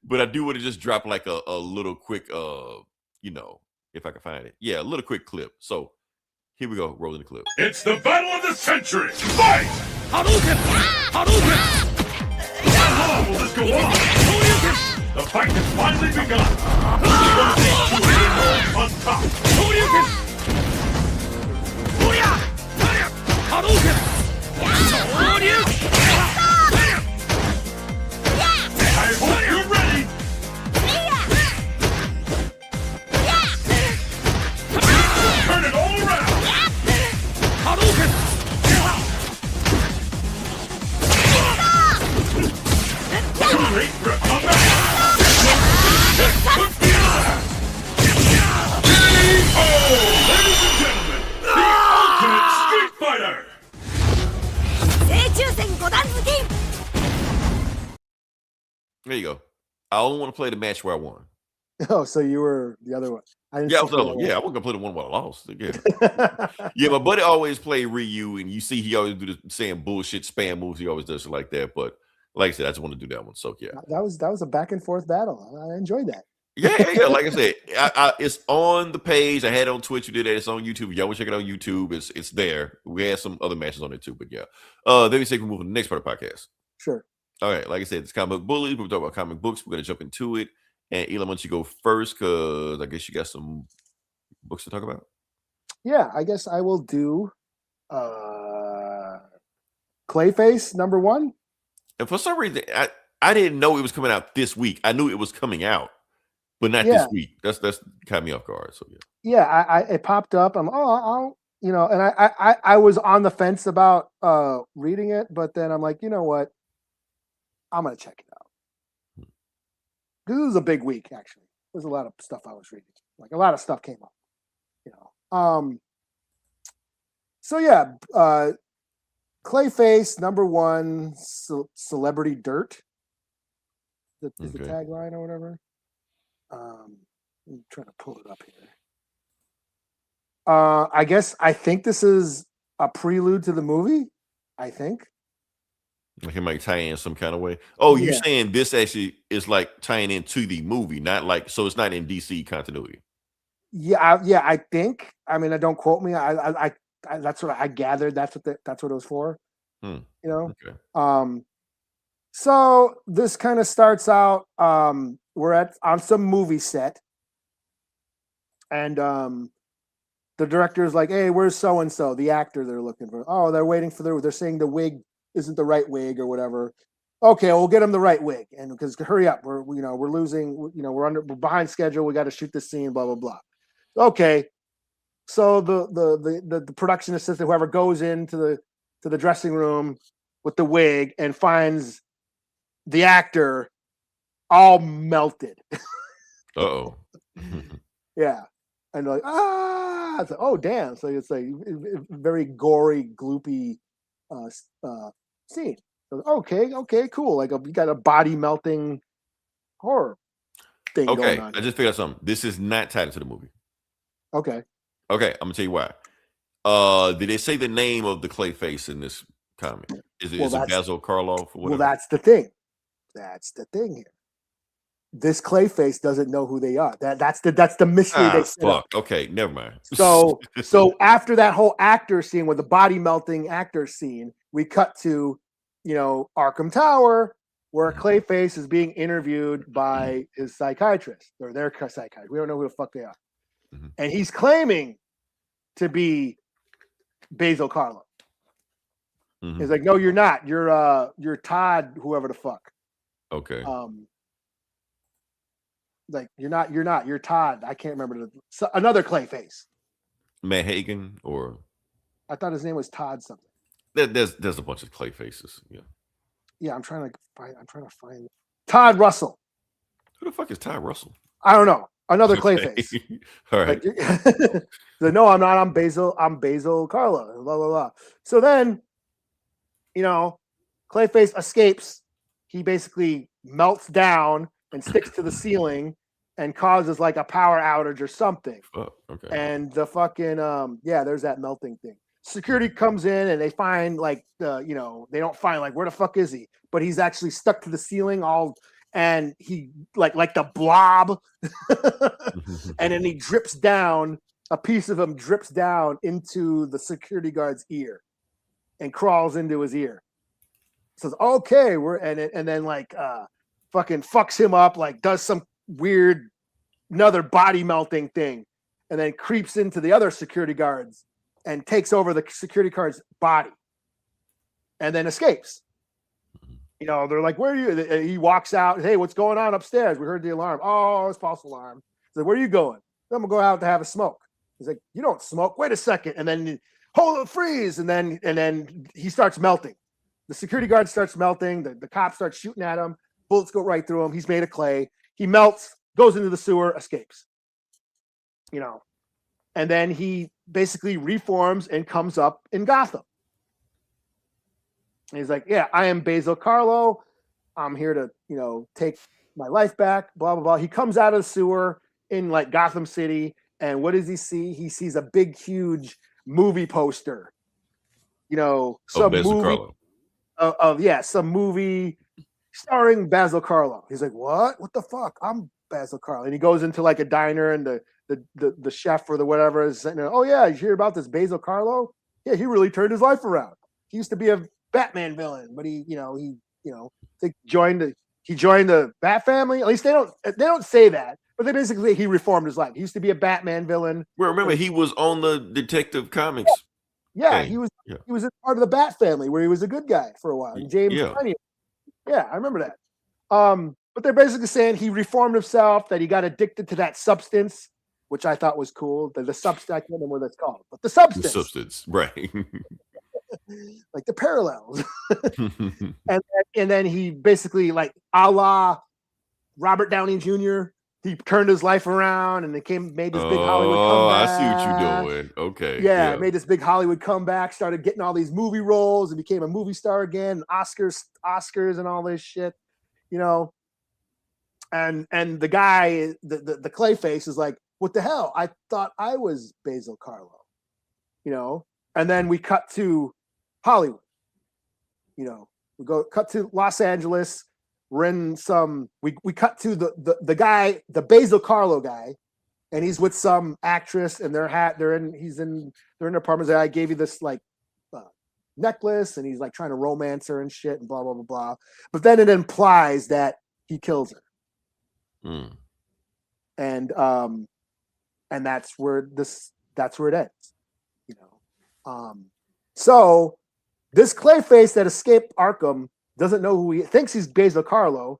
But I do want to just drop like a little quick if I can find it. Yeah, a little quick clip. So here we go, rolling the clip. It's the battle of the century! Fight! Hadouken! Hadouken! How long will this go on? The fight has finally begun! Who's gonna take two heroes on top? Hadouken! Booyah! Hadouken! Hadouken! I hope you're ready! Turn it all around! Hadouken! Too late for a comeback! Put the other! Oh, ladies and gentlemen, the ultimate Street Fighter! 正中戦5段突き There you go. I only want to play the match where I won. Oh, so you were the other one. I didn't Yeah, I see was the other one. Yeah, I wasn't gonna play the one where I lost. Yeah. Yeah, my buddy always play Ryu, and you see he always do the same bullshit spam moves. He always does it like that. But like I said, I just want to do that one. So yeah. That was a back and forth battle. I enjoyed that. Yeah. Like I said, it's on the page. I had it on Twitch. You did that. It's on YouTube. Y'all want to check it out on YouTube. It's there. We had some other matches on it too. But yeah. Then we say we move to the next part of the podcast. Sure. All right. Like I said, it's comic book bullies. We're talking about comic books. We're gonna jump into it. And Elon, why don't you go first? Because I guess you got some books to talk about. Yeah, I guess I will do Clayface #1. And for some reason, I didn't know it was coming out this week. I knew it was coming out, but not Yeah. this week. That's caught me off guard. So yeah. Yeah, it popped up. I'll and I was on the fence about reading it, but then I'm like, you know what? I'm gonna check it out. This was a big week, actually. There's a lot of stuff I was reading. Like a lot of stuff came up. So yeah, Clayface #1, Celebrity Dirt. Is the Okay. tagline or whatever. I'm trying to pull it up here. I think this is a prelude to the movie. I think. Like it might tie in some kind of way. Oh, you're Yeah. saying this actually is like tying into the movie, not like so it's not in DC continuity. Yeah, I think. I mean, don't quote me. I that's what I gathered. That's what it was for. Hmm. You know. Okay. So this kind of starts out. We're on some movie set, and the director is like, "Hey, where's so and so? The actor they're looking for. Oh, they're waiting for they're saying the wig isn't the right wig or whatever. Okay, we'll get him the right wig, and because hurry up, we're losing. We're behind schedule. We got to shoot this scene. Blah blah blah. Okay, so the production assistant, whoever, goes into the dressing room with the wig and finds the actor all melted. Uh-oh. Yeah. And like, it's like, oh damn. So it's like very gory, gloopy scene. So, okay, cool. Like you got a body melting horror thing going Okay, on. I just figured out something. This is not tied into the movie. Okay. Okay, I'm gonna tell you why. Did they say the name of the Clayface in this comic? Is it Basil Karloff or whatever? Well, that's the thing. That's the thing here. This Clayface doesn't know who they are. That's the mystery they set up. Okay, never mind. So after that whole actor scene with the body melting actor scene, we cut to, Arkham Tower, where Clayface is being interviewed by his psychiatrist or their psychiatrist. We don't know who the fuck they are. Mm-hmm. And he's claiming to be Basil Karloff. Mm-hmm. He's like, no, you're not. You're Todd, whoever the fuck. Okay. Like you're not. You're Todd. I can't remember another Clayface. Matt Hagen, or I thought his name was Todd something. There's a bunch of Clayfaces. Yeah. Yeah, I'm trying to find Todd Russell. Who the fuck is Todd Russell? I don't know. Another Clayface. All right. Like, no, I'm not. I'm Basil Carla. Blah blah blah. So then, Clayface escapes. He basically melts down and sticks to the ceiling, and causes like a power outage or something. Oh, okay. And the fucking there's that melting thing. Security comes in and they find like they don't find like where the fuck is he? But he's actually stuck to the ceiling and he like the blob, and then he drips down. A piece of him drips down into the security guard's ear, and crawls into his ear. Says, "Okay, and then like fucking fucks him up, like does some weird another body melting thing, and then creeps into the other security guards and takes over the security guard's body, and then escapes." They're like, "Where are you?" He walks out. "Hey, what's going on upstairs? We heard the alarm." "Oh, it's false alarm." He's like, "Where are you going?" "I'm gonna go out to have a smoke." He's like, "You don't smoke. Wait a second." And then hold, freeze, and then he starts melting. The security guard starts melting. The cop starts shooting at him. Bullets go right through him. He's made of clay. He melts, goes into the sewer, escapes. And then he basically reforms and comes up in Gotham. And he's like, "Yeah, I am Basil Carlo. I'm here to, take my life back, blah, blah, blah." He comes out of the sewer in like Gotham City. And what does he see? He sees a big, huge movie poster. Some movie some movie starring Basil Carlo. He's like, "What? What the fuck? I'm Basil Carlo." And he goes into like a diner, and the chef or the whatever is saying, "Oh yeah, you hear about this Basil Carlo? Yeah, he really turned his life around. He used to be a Batman villain, but he joined the Bat family." At least they don't say that. But they basically, he reformed his life. He used to be a Batman villain. Well, remember, he was on the Detective Comics. Yeah, he was a part of the Bat family where he was a good guy for a while. And James Plenty. Yeah, I remember that. But they're basically saying he reformed himself, that he got addicted to that substance, which I thought was cool. The substance, I can't remember what that's called, but the substance. The substance, right. Like the parallels. and then he basically, like a la Robert Downey Jr., he turned his life around and made this big Hollywood comeback. I see what you're doing. Okay. Yeah, made this big Hollywood comeback, started getting all these movie roles and became a movie star again, Oscars and all this shit, And the guy, the Clayface is like, "What the hell? I thought I was Basil Carlo." And then we cut to Hollywood. We cut to Los Angeles. We're in we cut to the guy, the Basil Carlo guy, and he's with some actress, and they're in their apartment. "I gave you this like necklace," and he's like trying to romance her and shit and blah blah blah blah. But then it implies that he kills her. And that's where it ends. So this Clayface that escaped Arkham doesn't know who he thinks he's Basil Carlo,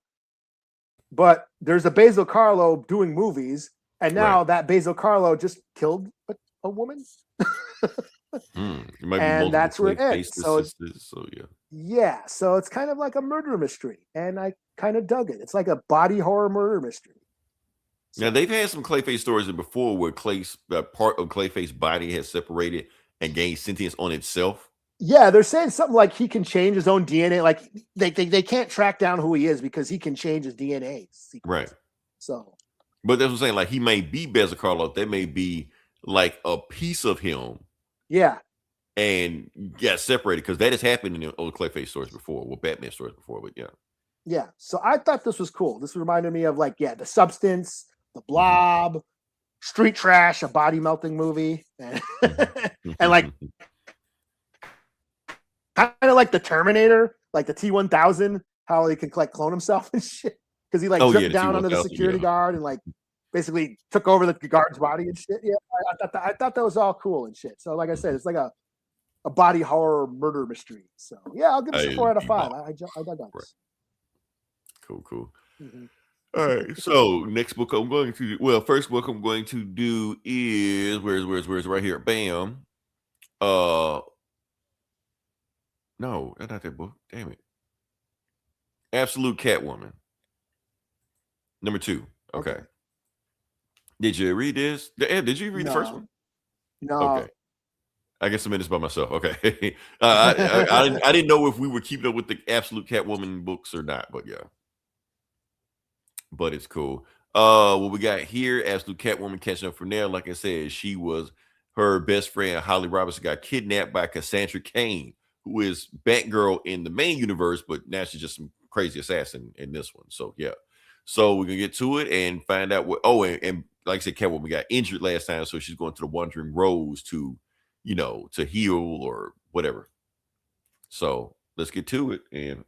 but there's a Basil Carlo doing movies, and now that Basil Carlo just killed a woman. And that's where it ends. So it's kind of like a murder mystery, and I kind of dug it. It's like a body horror murder mystery. Now they've had some Clayface stories before where part of Clayface's body has separated and gained sentience on itself. Yeah, they're saying something like he can change his own DNA. Like they can't track down who he is because he can change his DNA sequence. Right. So, but that's what I'm saying. Like he may be Basil Carlo. There may be like a piece of him. Yeah. And got separated, because that has happened in the old Clayface stories before, or Batman stories before. But yeah. Yeah. So I thought this was cool. This reminded me of like the substance, the Blob, Street Trash, a body melting movie, and like. Kind of like the Terminator, like the T-1000, how he can like clone himself and shit. Because he like jumped down onto the security guard and like basically took over the guard's body and shit. Yeah, I thought that was all cool and shit. So like I said, it's like a body horror murder mystery. So yeah, I'll give it a 4 out of 5. I dug on this. Cool. Mm-hmm. All right. So next book I'm going to do. First book I'm going to do is where's right here. Bam. No, that's not that book. Damn it. Absolute Catwoman. Number 2. Okay. Did you read this? Did you read the first one? No. Okay. I guess I'm in this by myself. Okay. I didn't know if we were keeping up with the Absolute Catwoman books or not, but yeah. But it's cool. What we got here, absolute Catwoman catching up from there. Like I said, her best friend Holly Robinson got kidnapped by Cassandra Cain, who is Batgirl in the main universe, but now she's just some crazy assassin in this one. So yeah. So we're gonna get to it and find out what and like I said, Catwoman got injured last time, so she's going to the Wandering Rose to, to heal or whatever. So let's get to it and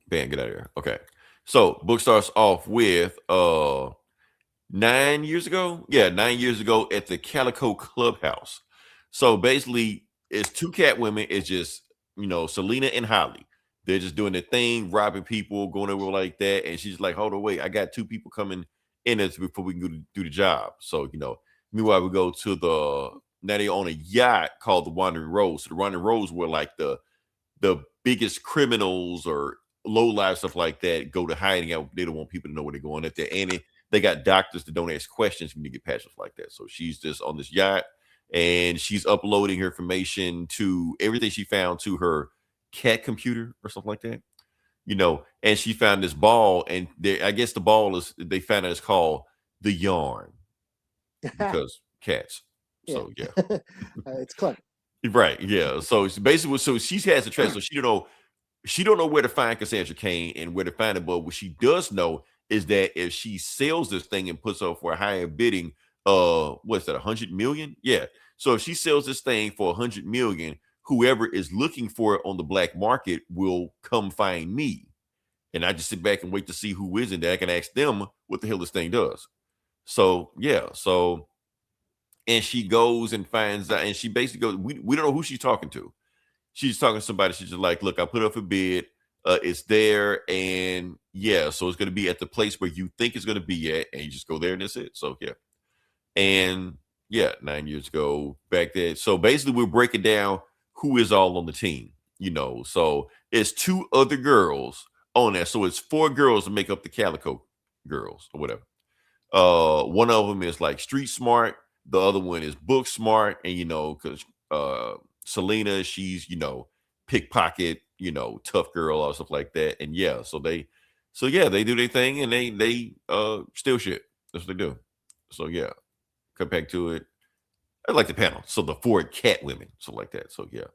bam, get out of here. Okay. So book starts off with 9 years ago. Yeah, 9 years ago at the Calico Clubhouse. So basically, it's two Catwomen. It's just, Selena and Holly. They're just doing their thing, robbing people, going over like that. And she's like, hold on, wait, I got two people coming in this before we can go to do the job. So, meanwhile, we go to now they own a yacht called the Wandering Rose. So the Wandering Rose were like the biggest criminals or low life stuff like that go to hiding out. They don't want people to know where they're going at there. And they got doctors that don't ask questions when you get patches like that. So she's just on this yacht and she's uploading her information to everything she found to her cat computer or something like that. And she found this ball, and I guess the ball they found out it's called the yarn because cats. Yeah. So yeah. It's clever. Right. Yeah. So it's basically, so she has a track. So she don't know where to find Cassandra Cain and where to find it. But what she does know is that if she sells this thing and puts up for a higher bidding, what's that, 100 million? Yeah. So if she sells this thing for 100 million, whoever is looking for it on the black market will come find me. And I just sit back and wait to see who is in there. I can ask them what the hell this thing does. So yeah. So and she goes and finds out, and she basically goes, we don't know who she's talking to. She's talking to somebody. She's just like, look, I put up a bid. It's there. And yeah, so it's going to be at the place where you think it's going to be at. And you just go there and that's it. So yeah. And yeah, 9 years ago back then. So basically we're breaking down who is all on the team, So it's two other girls on there. So it's four girls to make up the Calico girls or whatever. One of them is like street smart. The other one is book smart. And, because Selena, she's, pickpocket, tough girl or stuff like that. And yeah, so they do their thing and they steal shit. That's what they do. So yeah, come back to it. I like the panel. So the four cat women, so like that. So yeah.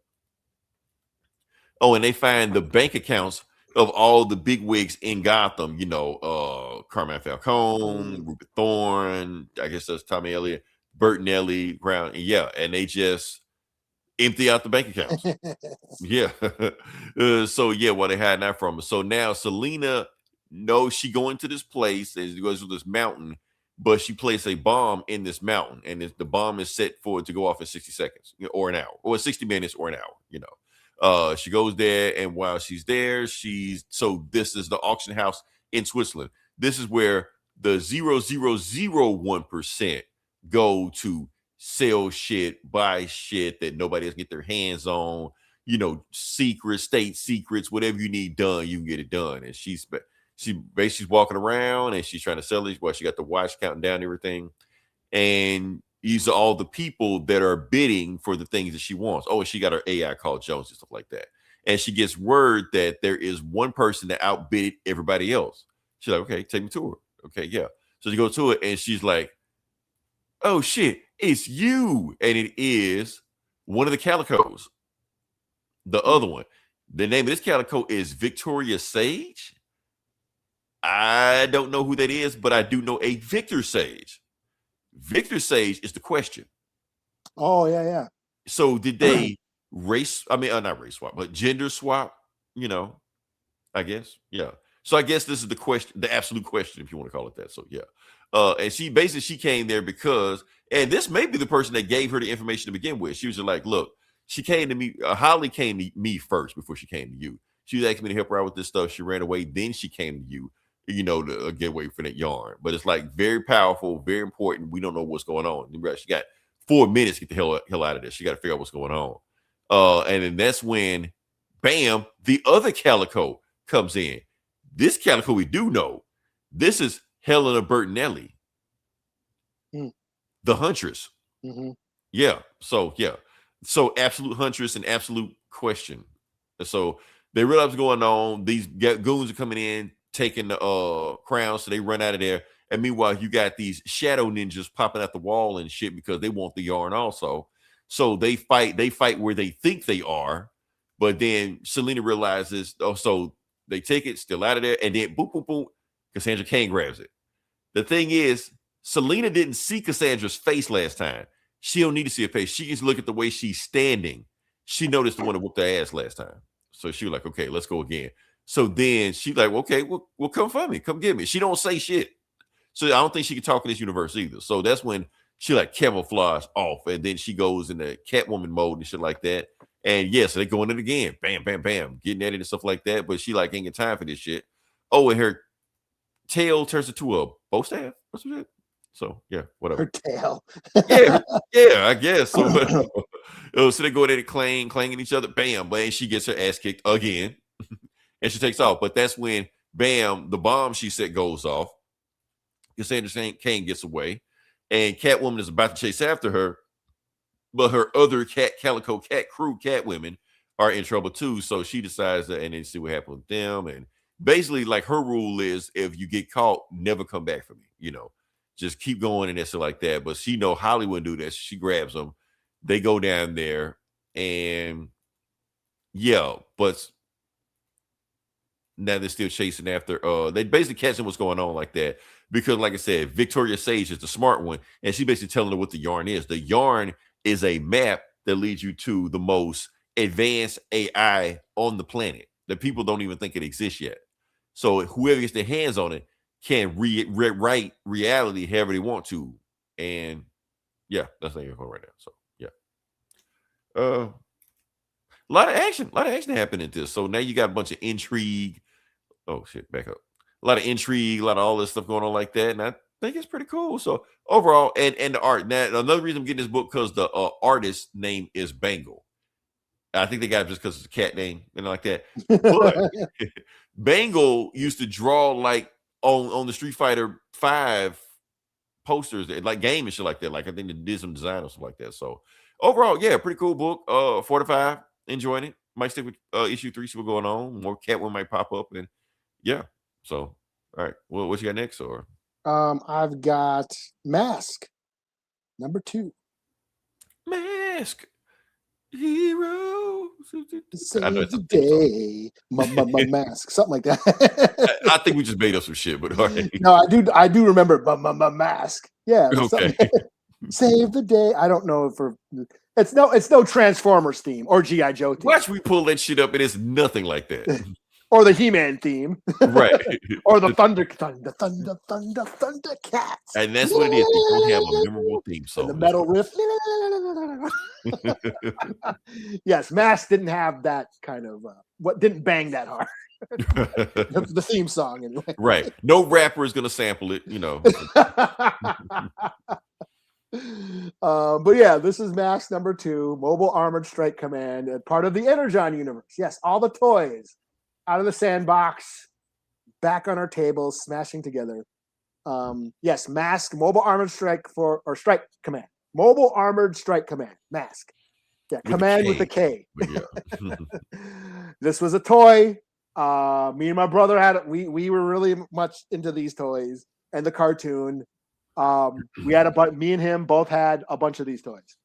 Oh, and they find the bank accounts of all the big wigs in Gotham, Carmine Falcone, Rupert Thorne, I guess that's Tommy Elliott, Bertinelli, Brown, and yeah, and they just empty out the bank accounts. Yeah. So yeah, what they had that from. So now Selena knows she going to this place and she goes to this mountain, but she placed a bomb in this mountain, and the bomb is set for it to go off in 60 seconds or an hour, or 60 minutes or an hour. She goes there, and while she's there, this is the auction house in Switzerland. This is where the 0.001% go to sell shit, buy shit that nobody else get their hands on, secrets, state secrets, whatever you need done, you can get it done. And she basically walking around and she's trying to sell it. Well, she got the watch counting down everything. And these are all the people that are bidding for the things that she wants. Oh, and she got her AI called Jones and stuff like that. And she gets word that there is one person that outbidded everybody else. She's like, okay, take me to her. Okay, yeah. So she goes to it and she's like, oh shit, it's you. And it is one of the Calicos. The other one. The name of this Calico is Victoria Sage. I don't know who that is, but I do know a Victor Sage. Victor Sage is the question. Oh, yeah. So did they not race swap, but gender swap, I guess. Yeah. So I guess this is the question, the absolute question, if you want to call it that. So yeah. And she came there because, and this may be the person that gave her the information to begin with. She was just like, look, she came to me, Holly came to me first before she came to you. She was asking me to help her out with this stuff. She ran away. Then she came to you, to get away from that yarn. But it's like very powerful, very important. We don't know what's going on. She got 4 minutes to get the hell out of this. She got to figure out what's going on. And then that's when, bam, the other Calico comes in. This Calico we do know. This is Helena Bertinelli, the Huntress. Mm-hmm. Yeah. So yeah. So absolute Huntress and absolute question. And so they realize what's going on. These goons are coming in, taking the crown, so they run out of there. And meanwhile, you got these shadow ninjas popping out the wall and shit because they want the yarn also. So they fight where they think they are, but then Selena realizes, oh, so they take it, still out of there, and then boom, boom, boom, Cassandra Cain grabs it. The thing is, Selena didn't see Cassandra's face last time. She don't need to see her face. She just look at the way she's standing. She noticed the one that whooped her ass last time. So she was like, okay, let's go again. So then she's like, okay, well, come for me. Come get me. She don't say shit. So I don't think she can talk in this universe either. So that's when she like camouflage off. And then she goes in the Catwoman mode and shit like that. And yes, they go in it again. Bam, bam, bam. Getting at it and stuff like that. But she like ain't got time for this shit. Oh, and her tail turns into a bow staff. What's that? So yeah, whatever. Her tail. yeah, I guess. So, so they go at it, clanging each other. Bam, but she gets her ass kicked again. And she takes off. But that's when, bam, the bomb she set goes off. Cassandra Cain gets away, and Catwoman is about to chase after her, but her other Calico Cat crew, Catwomen, are in trouble too. So she decides that, and then see what happens with them. And basically, like, her rule is, if you get caught, never come back for me. You know, just keep going and shit like that. But she know Holly wouldn't do this. She grabs them. They go down there, and yeah, but now they're still chasing after. They basically catching what's going on like that. Because, like I said, Victoria Sage is the smart one, and she basically telling her what the yarn is. The yarn is a map that leads you to the most advanced AI on the planet that people don't even think it exists yet. So whoever gets their hands on it can rewrite reality however they want to. And yeah, that's the info right now. So yeah. A lot of action happened in this. So now you got a bunch of intrigue. Oh shit, back up. A lot of intrigue, a lot of all this stuff going on like that, and I think it's pretty cool. So overall, and the art. Now, another reason I'm getting this book because the artist's name is Bangle. I think they got it just because it's a cat name and like that. But Bangle used to draw like on the Street Fighter 5 posters, like game and shit like that. Like I think they did some design or something like that. So overall, yeah, pretty cool book. 4 to 5, enjoying it. Might stick with issue 3, see what's going on. More Catwoman might pop up, and yeah. So, all right. Well, what you got next? Or I've got M.A.S.K. number 2. M.A.S.K. Heroes. Save the day. M.A.S.K. Something like that. I think we just made up some shit, but all right. No, I do remember M.A.S.K. Yeah. Okay. Save the day. I don't know for it's no Transformers theme or G.I. Joe theme. Watch we pull that shit up, and it's nothing like that. Or the He-Man theme. Right. Or the Thundercats. And that's what it is. They don't have a memorable theme song. And the metal riff. Yes, M.A.S.K. didn't have that kind of didn't bang that hard. The theme song anyway. Right. No rapper is gonna sample it, you know. But yeah, this is M.A.S.K. number 2, Mobile Armored Strike Command, part of the Energon universe. Yes, all the toys out of the sandbox, back on our tables, smashing together. Yes, M.A.S.K. Mobile Armored Strike Strike Command. Mobile Armored Strike Command. M.A.S.K. Yeah, command with a K. Yeah. This was a toy. Me and my brother had it. We were really much into these toys and the cartoon. We had me and him both had a bunch of these toys.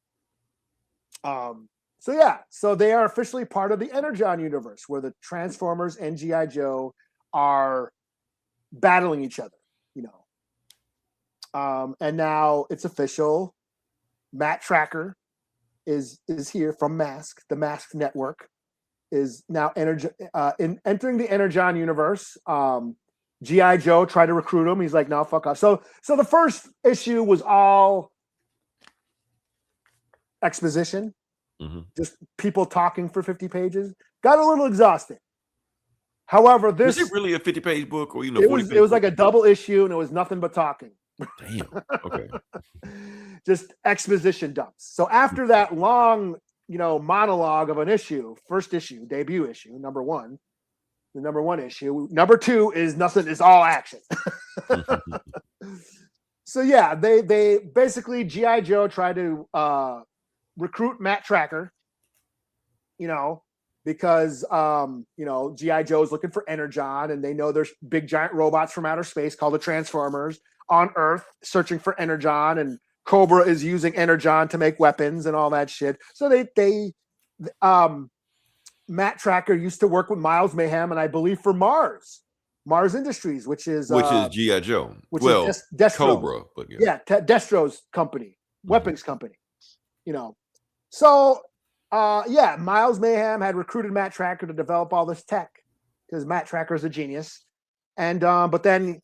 So yeah, so they are officially part of the Energon universe, where the Transformers and G.I. Joe are battling each other, you know. And now it's official. Matt Tracker is here from M.A.S.K. The M.A.S.K. network is now entering the Energon universe. G.I. Joe tried to recruit him. He's like, no, fuck off. So the first issue was all exposition. Mm-hmm. Just people talking for 50 pages. Got a little exhausting. However, this is it really a 50-page book, or it was like a double issue, and it was nothing but talking. Damn. Okay. Just exposition dumps. So after that long, monologue of an issue, first issue, debut issue, number 1, the number 1 issue. Number 2 is nothing. It's all action. So yeah, they basically G.I. Joe tried to recruit Matt Tracker, because G.I. Joe's looking for Energon, and they know there's big giant robots from outer space called the Transformers on Earth searching for Energon, and Cobra is using Energon to make weapons and all that shit. So Matt Tracker used to work with Miles Mayhem, and I believe for Mars Industries, which is G.I. Joe. Is Destro. Cobra, but Destro's company, weapons company. So Miles Mayhem had recruited Matt Tracker to develop all this tech because Matt Tracker is a genius. And but then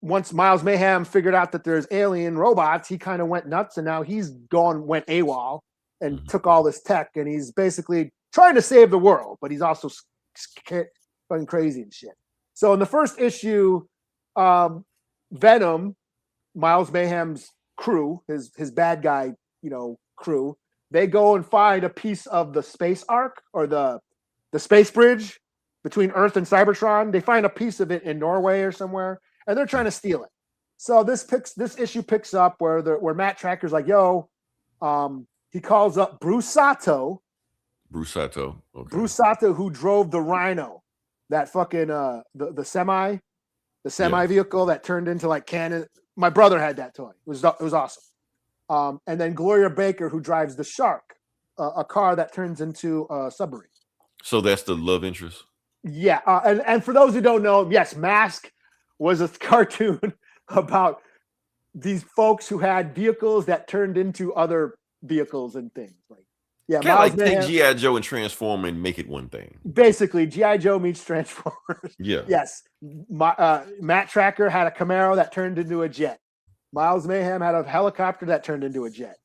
once Miles Mayhem figured out that there's alien robots, he kind of went nuts, and now went AWOL and took all this tech, and he's basically trying to save the world, but he's also going crazy and shit. So in the first issue, Venom, Miles Mayhem's crew, his bad guy, crew, they go and find a piece of the space arc or the space bridge between Earth and Cybertron. They find a piece of it in Norway or somewhere, and they're trying to steal it. So this issue picks up where Matt Tracker's like, he calls up Bruce Sato. Okay. Bruce Sato, who drove the Rhino, that fucking the semi vehicle that turned into like cannon. My brother had that toy. It was awesome. And then Gloria Baker, who drives the Shark, a car that turns into a submarine. So that's the love interest. Yeah, and for those who don't know, yes, M.A.S.K. was a cartoon about these folks who had vehicles that turned into other vehicles and things. Kind of like take G.I. Joe and transform and make it one thing. Basically, G.I. Joe meets Transformers. Yeah. Yes. Matt Tracker had a Camaro that turned into a jet. Miles Mayhem had a helicopter that turned into a jet.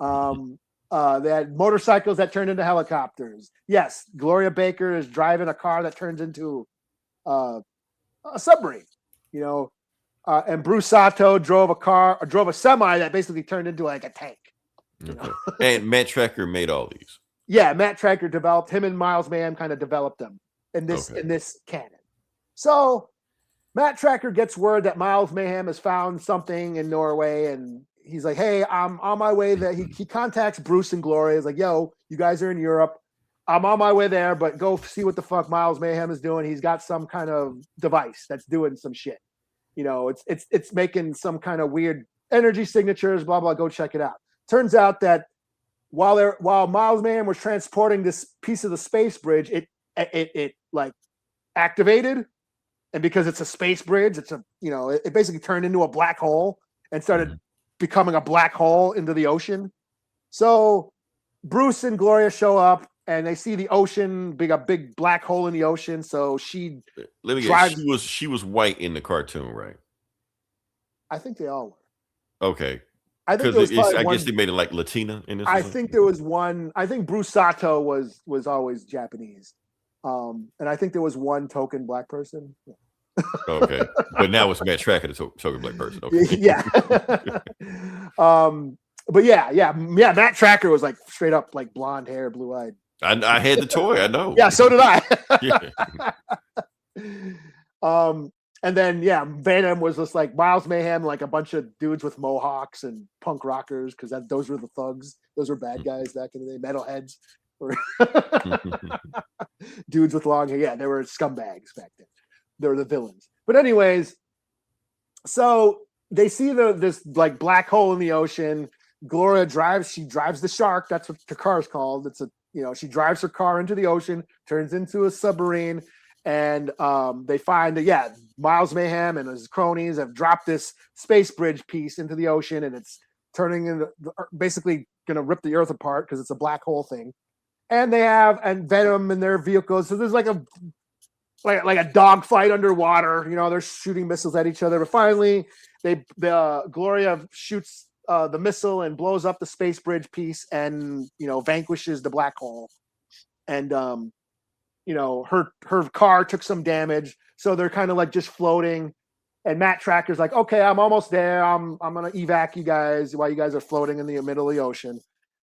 They had motorcycles that turned into helicopters. Yes, Gloria Baker is driving a car that turns into a submarine. And Bruce Sato drove a semi that basically turned into like a tank. Okay. And Matt Tracker made all these. Yeah, Matt Tracker developed him, and Miles Mayhem kind of developed them in this canon. So Matt Tracker gets word that Miles Mayhem has found something in Norway, and he's like, "Hey, I'm on my way there." He contacts Bruce and Gloria. He's like, "Yo, you guys are in Europe. I'm on my way there, but go see what the fuck Miles Mayhem is doing. He's got some kind of device that's doing some shit. It's making some kind of weird energy signatures. Blah blah. Go check it out." Turns out that while Miles Mayhem was transporting this piece of the space bridge, it like activated, and because it's a space bridge, it basically turned into a black hole and started becoming a black hole into the ocean. So Bruce and Gloria show up, and they see the ocean, a big black hole in the ocean. So she was white in the cartoon, right? I think they all were. Okay. I think there was I guess they made it like Latina in this. I think there was one. I think Bruce Sato was always Japanese, and I think there was one token black person. Okay, but now it's Matt Tracker, the token black person. Okay. Yeah. But yeah. Matt Tracker was like straight up like blonde hair, blue eyed. I had the toy. I know. Yeah, so did I. Yeah. And then Venom was just like Miles Mayhem, like a bunch of dudes with mohawks and punk rockers, because those were the thugs. Those were bad guys back in the day. Metalheads or dudes with long hair. Yeah, they were scumbags back then. They were the villains. But anyways, so they see this like black hole in the ocean. Gloria drives the Shark. That's what the car is called. She drives her car into the ocean, turns into a submarine. And they find that Miles Mayhem and his cronies have dropped this space bridge piece into the ocean, and it's turning into basically going to rip the Earth apart because it's a black hole thing. And they have Venom in their vehicles, so there's like a dogfight underwater. They're shooting missiles at each other, but finally, Gloria shoots the missile and blows up the space bridge piece, and vanquishes the black hole. And her car took some damage, so they're kind of like just floating. And Matt Tracker's like, "Okay, I'm almost there. I'm gonna evac you guys while you guys are floating in the middle of the ocean."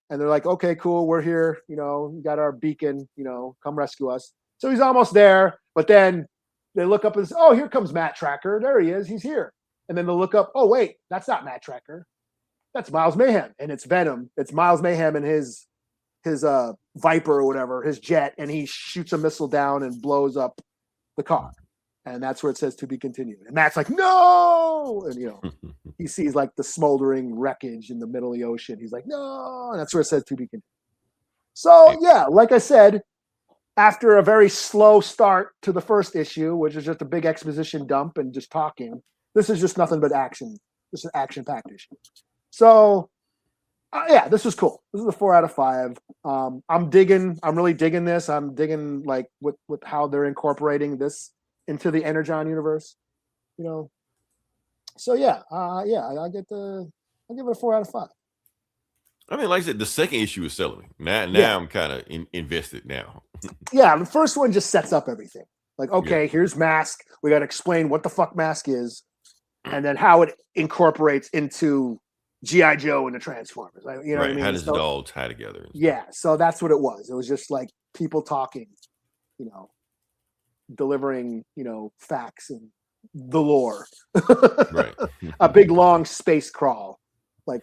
And they're like, "Okay, cool, we're here. We got our beacon. Come rescue us." So he's almost there, but then they look up and say, "Oh, here comes Matt Tracker. There he is. He's here." And then they look up. Oh, wait, that's not Matt Tracker. That's Miles Mayhem, and it's Venom. It's Miles Mayhem and his Viper or whatever, his jet, and he shoots a missile down and blows up the car. And that's where it says to be continued. And Matt's like, no! And, you know, he sees like the smoldering wreckage in the middle of the ocean. He's like, no! And that's where it says to be continued. So, yeah, like I said, after a very slow start to the first issue, which is just a big exposition dump and just talking, this is just nothing but action. This is an action-packed issue. So, yeah, this was cool. This is a 4 out of 5. I'm really digging this. I'm digging like with how they're incorporating this into the Energon universe, you know. So yeah, I'll give it a 4 out of 5. I mean, like I said, the second issue is selling me. Now I'm kind of invested now. Yeah, the first one just sets up everything. Like, okay, here's M.A.S.K. We got to explain what the fuck M.A.S.K. is, and then how it incorporates into G.I. Joe and the Transformers. Like, you know what I mean? How does it all tie together? Yeah, so that's what it was. It was just like people talking, you know, delivering, you know, facts and the lore. Right. A big long space crawl, like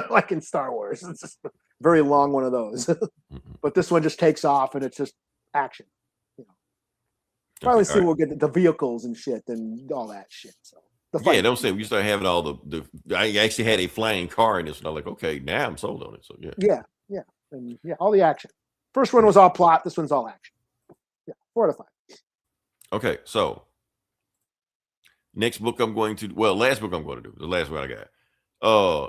like in Star Wars. It's just a very long one of those. But this one just takes off and it's just action. You know, probably soon we'll get the vehicles and shit and all that shit. So don't say we start having all the. I actually had a flying car in this, and I'm like, okay, now I'm sold on it. So and all the action. First one was all plot. This one's all action. Yeah, 4 out of 5. Okay, so last book I'm going to do, the last one I got.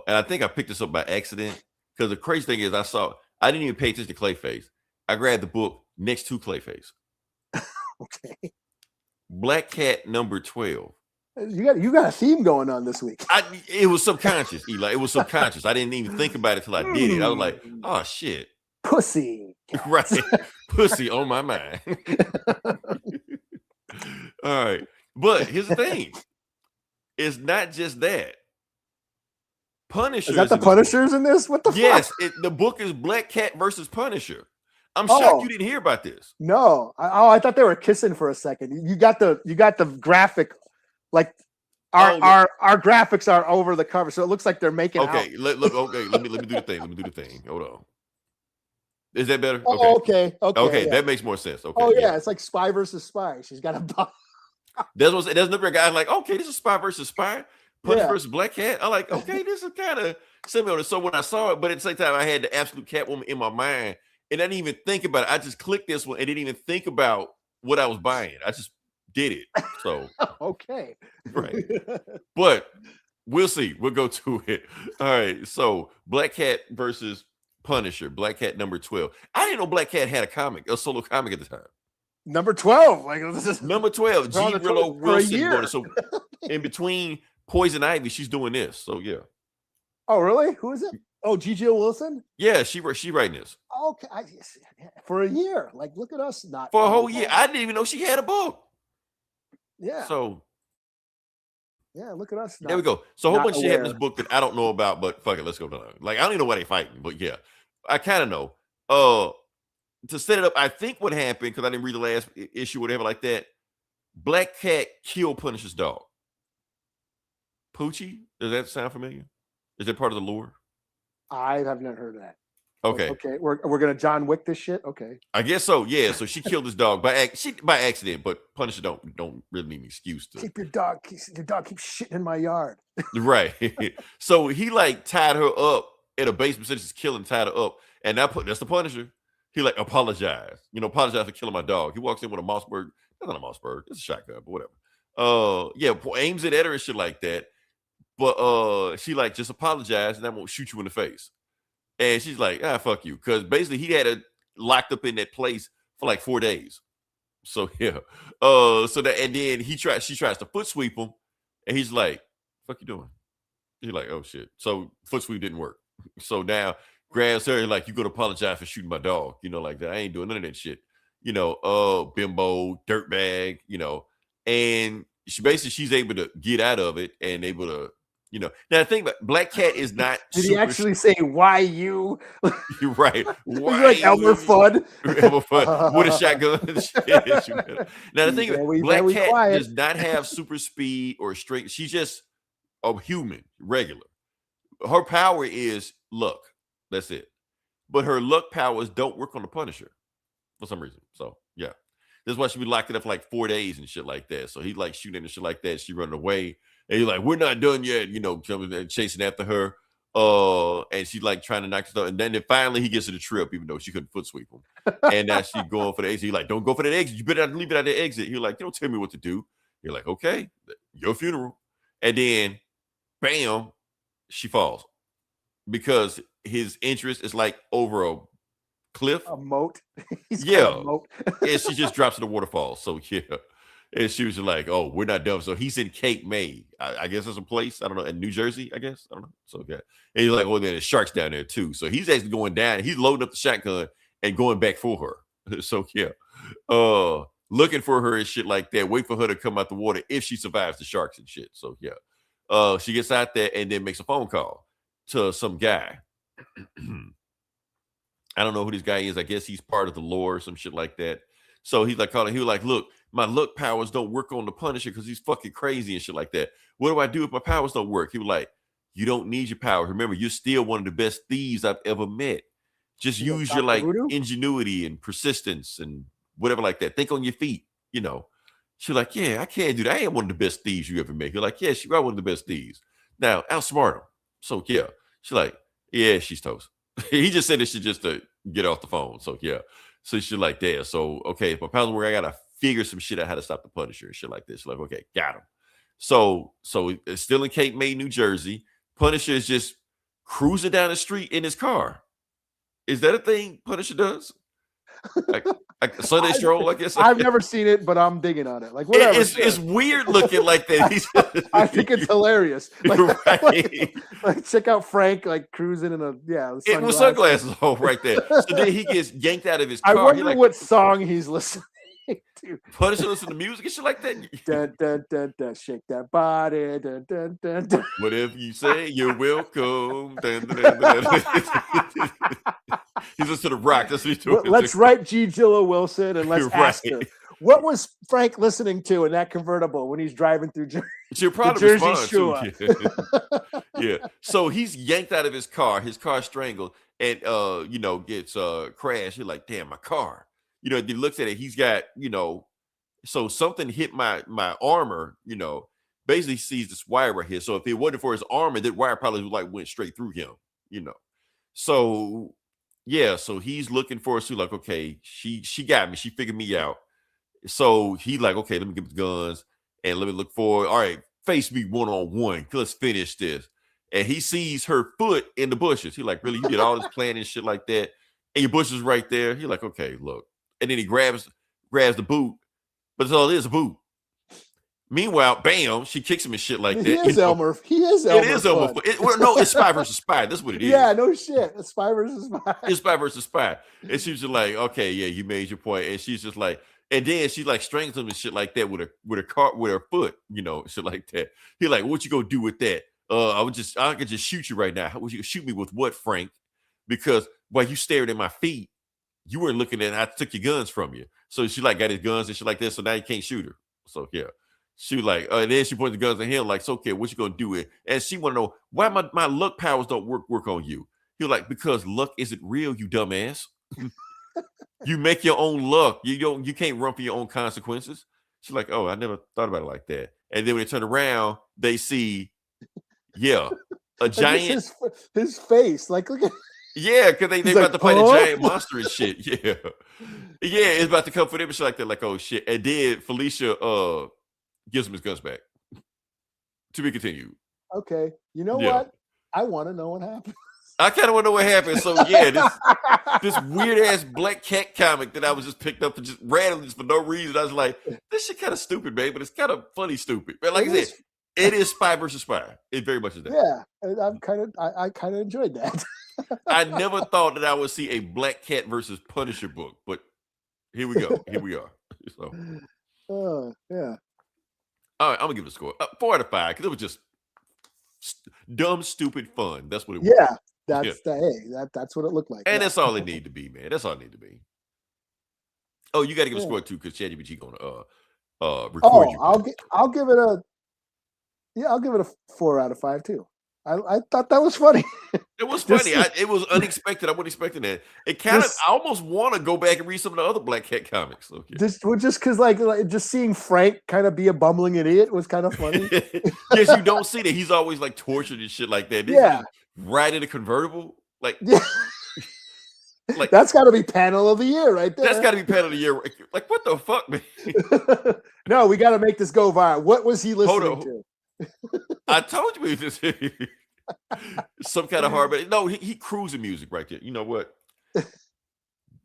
And I think I picked this up by accident because the crazy thing is I didn't even pay attention to Clayface. I grabbed the book next to Clayface. Okay. Black Cat number 12. You got a theme going on this week. It was subconscious, Eli. It was subconscious. I didn't even think about it till I did it. I was like, oh shit. Pussy. Right. Pussy on my mind. All right. But here's the thing. It's not just that. Punisher. Is that the Punishers in this? What the yes, fuck? The book is Black Cat versus Punisher. I'm shocked you didn't hear about this. No. I thought they were kissing for a second. You got the graphic, like our graphics are over the cover, so it looks like they're making out. Let me do the thing. Hold on. Is that better? Okay. Okay, yeah. That makes more sense. Okay. Oh yeah, it's like Spy versus Spy. She's got a there's another guy like, okay, this is Spy versus Spy, Punisher versus Black Cat. I'm like, okay, this is kind of similar. So when I saw it, but at the same time, I had the absolute Catwoman in my mind, and I didn't even think about it. I just clicked this one and didn't even think about what I was buying. I just did it. So okay, right. But we'll see. We'll go to it. All right. So Black Cat versus Punisher, Black Cat number 12. I didn't know Black Cat had a solo comic at the time. Number 12. Like this is number 12. G. Rillo Wilson. So in between Poison Ivy, she's doing this. So yeah. Oh, really? Who is it? Oh, G.G. Wilson? Yeah, she writing this. Okay. For a year. Like, look at us not for a whole year. I didn't even know she had a book. Yeah. So yeah, look at us. There we go. So a whole bunch of shit happened in this book that I don't know about, but fuck it, let's go down. Like, I don't even know why they fighting, but yeah, I kind of know. To set it up, I think what happened, because I didn't read the last issue, whatever like that, Black Cat killed Punisher's dog. Poochie? Does that sound familiar? Is that part of the lore? I have not heard of that. Okay. Okay. We're gonna John Wick this shit. Okay. I guess so. Yeah. So she killed his dog by accident, but Punisher don't really need an excuse to keep your dog. Your dog keeps shitting in my yard. Right. So he like tied her up in a basement, since he's killing, tied her up, and that's the Punisher. He like apologized. Apologize for killing my dog. He walks in with a Mossberg. That's not a Mossberg. It's a shotgun, but whatever. Aims it at her and shit like that. But she like just apologized and I won't shoot you in the face. And she's like, fuck you. Because basically he had her locked up in that place for like 4 days. So yeah. And then she tries to foot sweep him. And he's like, fuck you doing? He's like, oh shit. So foot sweep didn't work. So now grabs her and like, you gonna apologize for shooting my dog. Like that. I ain't doing none of that shit. Bimbo, dirtbag, and she's able to get out of it and able to, now the thing about Black Cat is not. Did he actually say why you? You're right. Why like Elmer Fudd? Elmer Fudd with a shotgun. Now the thing about Black Cat does not have super speed or strength. She's just a human, regular. Her power is luck. That's it. but her luck powers don't work on the Punisher for some reason. So yeah, that's why she be locked up for like 4 days and shit like that. So he's like shooting and shit like that. She running away, and he's like, "We're not done yet," coming and chasing after her. And she's like trying to knock stuff, and then finally he gets to the trip, even though she couldn't foot sweep him. And now she's going for the exit. He's like, "Don't go for that exit. You better not leave it at the exit." He's like, "Don't tell me what to do." You're like, "Okay, your funeral." And then, bam, she falls because his interest is like over a cliff. A moat. He's Yeah. got a moat. And she just drops in the waterfall. So yeah. And she was like, "Oh, we're not done." So he's in Cape May. I guess it's a place. I don't know. In New Jersey, I guess. I don't know. So yeah. And he's like, "Oh, there's sharks down there too." So he's actually going down. He's loading up the shotgun and going back for her. So yeah. Looking for her and shit like that. Wait for her to come out the water if she survives the sharks and shit. So yeah. She gets out there and then makes a phone call to some guy. I don't know who this guy is. I guess he's part of the lore or some shit like that. So he's like calling. He was like, "Look, my luck powers don't work on the Punisher because he's fucking crazy and shit like that. What do I do if my powers don't work?" He was like, "You don't need your powers. Remember, you're still one of the best thieves I've ever met. Just use your like ingenuity and persistence and whatever like that. Think on your feet, She's like, "Yeah, I can't do that. I am one of the best thieves you ever met." You're like, "Yeah, you are one of the best thieves. Now, outsmart him." So yeah. She's like, "Yeah, she's toast." He just said this shit just to get off the phone. So yeah. So she's like, "There. So okay, if my powers work, I gotta figure some shit out how to stop the Punisher and shit like this." She's like, "Okay, got him." So it's still in Cape May, New Jersey. Punisher is just cruising down the street in his car. Is that a thing Punisher does? Like a Sunday stroll, I guess. I've never seen it, but I'm digging on it. Like whatever. It's weird looking like that. I think it's hilarious. Like, right. like check out Frank like cruising in with sunglasses on right there. So then he gets yanked out of his car. I wonder what song he's listening to. Punisher listen to music and shit like that. Dun, dun, dun, dun, shake that body. Dun, dun, dun, dun. Whatever you say, you're welcome. Dun, dun, dun, dun, dun. He's listening to the rock. That's what he's doing. Let's write G. Jilla Wilson and let's ask her. What was Frank listening to in that convertible when he's driving through She'll probably Jersey Shore? Yeah. So he's yanked out of his car. His car strangled and gets crashed. He's like, "Damn, my car." He looks at it. He's got so something hit my armor. Basically sees this wire right here. So if it wasn't for his armor, that wire probably went straight through him. So yeah. So he's looking for a suit. Like, okay, she got me. She figured me out. So he like, okay, let me get the guns and let me look for. All right, face me one-on-one. Let's finish this. And he sees her foot in the bushes. He like, really? You did all this planning and shit like that, and your bush is right there. He like, okay, look. And then he grabs the boot, but it's all it is, a boot. Meanwhile, bam, she kicks him and shit like that. He is Elmer. It is Elmer. No, it's Spy versus Spy. That's what it is. Yeah, no shit. It's Spy versus Spy. It's Spy versus Spy. And she's just like, okay, yeah, you made your point. And she's just like, and then she like strangles him and shit like that with her foot, shit like that. He like, "What you gonna do with that?" I could just shoot you right now. Would you shoot me with what, Frank? Because while you stared at my feet, you weren't looking at. I took your guns from you. So she like got his guns and shit like that. So now you can't shoot her. So yeah, she like, and then she points the guns at him like, "So okay, what you gonna do with?" And she want to know why my luck powers don't work on you. He like, "Because luck isn't real, you dumbass." You make your own luck. You can't run for your own consequences. She's like, "Oh, I never thought about it like that." And then when they turn around, they see, a giant. His face, like look at. Yeah, because they about to fight a giant monster and shit. Yeah, it's about to come for them and shit like that. Like, oh shit! And then Felicia gives him his guns back. To be continued. Okay, you know what? I want to know what happened. I kind of want to know what happened. So yeah, this weird ass Black Cat comic that I was just picked up for just randomly just for no reason. I was like, this shit kind of stupid, man, but it's kind of funny stupid. But like I said, it is Spy versus Spy. It very much is that. Yeah, I kind of enjoyed that. I never thought that I would see a Black Cat versus Punisher book, but here we go. Here we are. So, yeah. All right, I'm gonna give it a score 4 out of 5 because it was just dumb, stupid fun. That's what it was. Yeah. That's what it looked like. And that's all it need to be, man. That's all it need to be. Oh, you got to give a score too, because ChatGPT gonna record you. I'll give it a 4 out of 5 too. I thought that was funny. It was Just- funny. It was unexpected. I wasn't expecting that. It kind of. Just- I almost want to go back and read some of the other Black Cat comics. Okay. just because like just seeing Frank kind of be a bumbling idiot was kind of funny. Yes, you don't see that. He's always like tortured and shit like that. This Yeah. is right in a convertible. Like, Yeah. like That's got to be panel of the year right there. that's got to be panel of the year. Like, what the fuck, man? No, we got to make this go viral. What was he listening on. to? I told you it was some kind of hard, but no, he cruising music right there. You know what?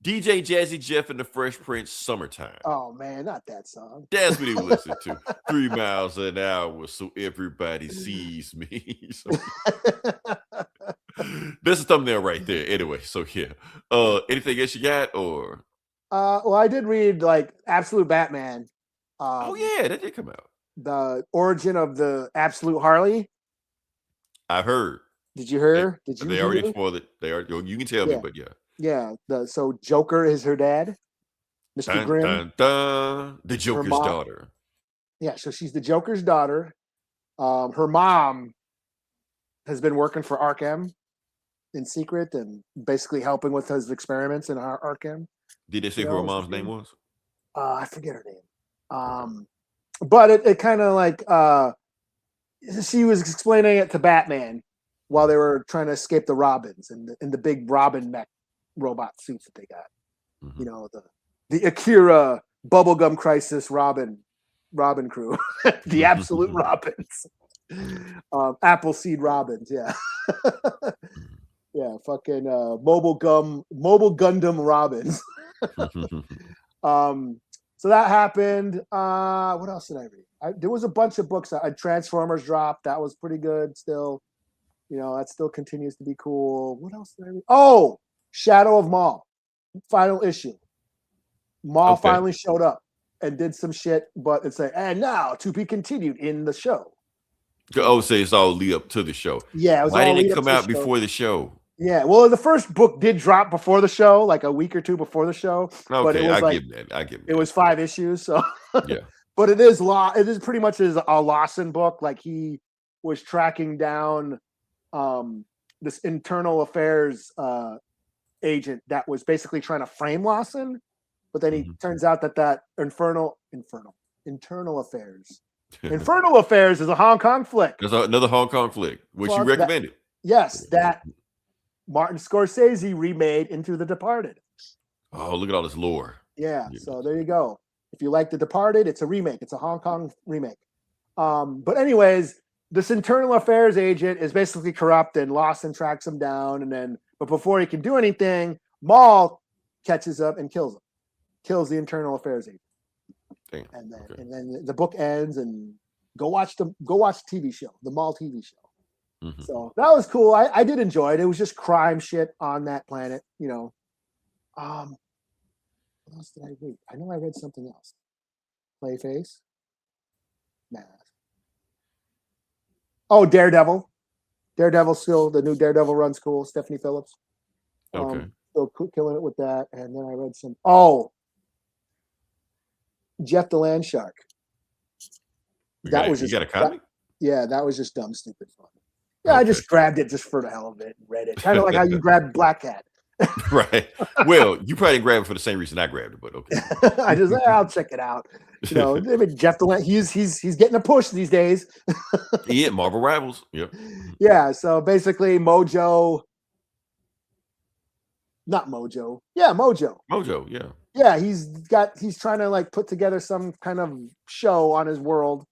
DJ Jazzy Jeff and the Fresh Prince, Summertime. Oh man, not that song. That's what he was listening to. 3 miles an hour, so everybody sees me. So, that's a thumbnail right there. Anyway, so yeah. Anything else you got? Or Well, I did read like Absolute Batman. oh yeah, that did come out. The origin of the Absolute Harley. I've heard. Did you hear? Did you? They hear already it? spoiled it. They are. You can tell me, Yeah. but yeah. Yeah. So Joker is her dad, Mr. Dun, Grimm. dun, dun. The Joker's mom- daughter. Yeah. So she's the Joker's daughter. Her mom has been working for Arkham in secret and basically helping with his experiments in Arkham. Did they say Yeah, who her it was mom's good. name was? I forget her name. But it kind of like she was explaining it to Batman while they were trying to escape the Robins and the big Robin mech robot suits that they got. Mhm. You know, the Akira Bubblegum Crisis Robin crew, the absolute Robins, Appleseed Robins, yeah. Yeah, fucking Mobile Gundam Robins. So that happened. What else did I read? There was a bunch of books. Transformers dropped. That was pretty good still. You know, that still continues to be cool. What else did I read? Oh, Shadow of Maul. Final issue. Maul Okay. finally showed up and did some shit, but it's like, and now to be continued in the show. Oh, say it's all lead up to the show. Yeah, it was Why all didn't lead it up come to the out show. before the show? Yeah, well, the first book did drop before the show, like a week or two before the show. But it Okay, was I like, give that. I give it was 5 issues, so Yeah. But it is pretty much is a Lawson book. Like he was tracking down this internal affairs agent that was basically trying to frame Lawson, but then he turns out that internal affairs Infernal Affairs is a Hong Kong flick. There's another Hong Kong flick, which you Well, recommended. Yes, that Martin Scorsese remade into The Departed. Oh, look at all this lore. Yeah, so there you go. If you like The Departed, it's a remake. It's a Hong Kong remake. But anyways, this internal affairs agent is basically corrupt, and Lawson tracks him down, but before he can do anything, Maul catches up and kills him. Kills the internal affairs agent. Damn. And then Okay. and then the book ends, and go watch the TV show, the Maul TV show. Mhm. So that was cool. I did enjoy it. It was just crime shit on that planet, you know. What else did I read? I know I read something else. Clayface. M.A.S.K. Oh, Daredevil. Daredevil still, the new Daredevil runs cool. Stephanie Phillips. Okay. Still killing it with that. And then I read some. Oh, Jeff the Land Shark. You That got, was you just got a comic? Yeah, that was just dumb, stupid fun. Yeah, I Okay. just grabbed it just for the hell of it and read it. Kind of like how you grabbed Black Cat. Right. Well, you probably didn't grab it for the same reason I grabbed it, but okay. I just I'll check it out. You know, I mean, Jeff the Land, he's getting a push these days. Yeah, Marvel Rivals. Yep. Yeah, so basically Mojo. Not Mojo. Yeah, Mojo. Mojo, yeah. Yeah, he's trying to like put together some kind of show on his world,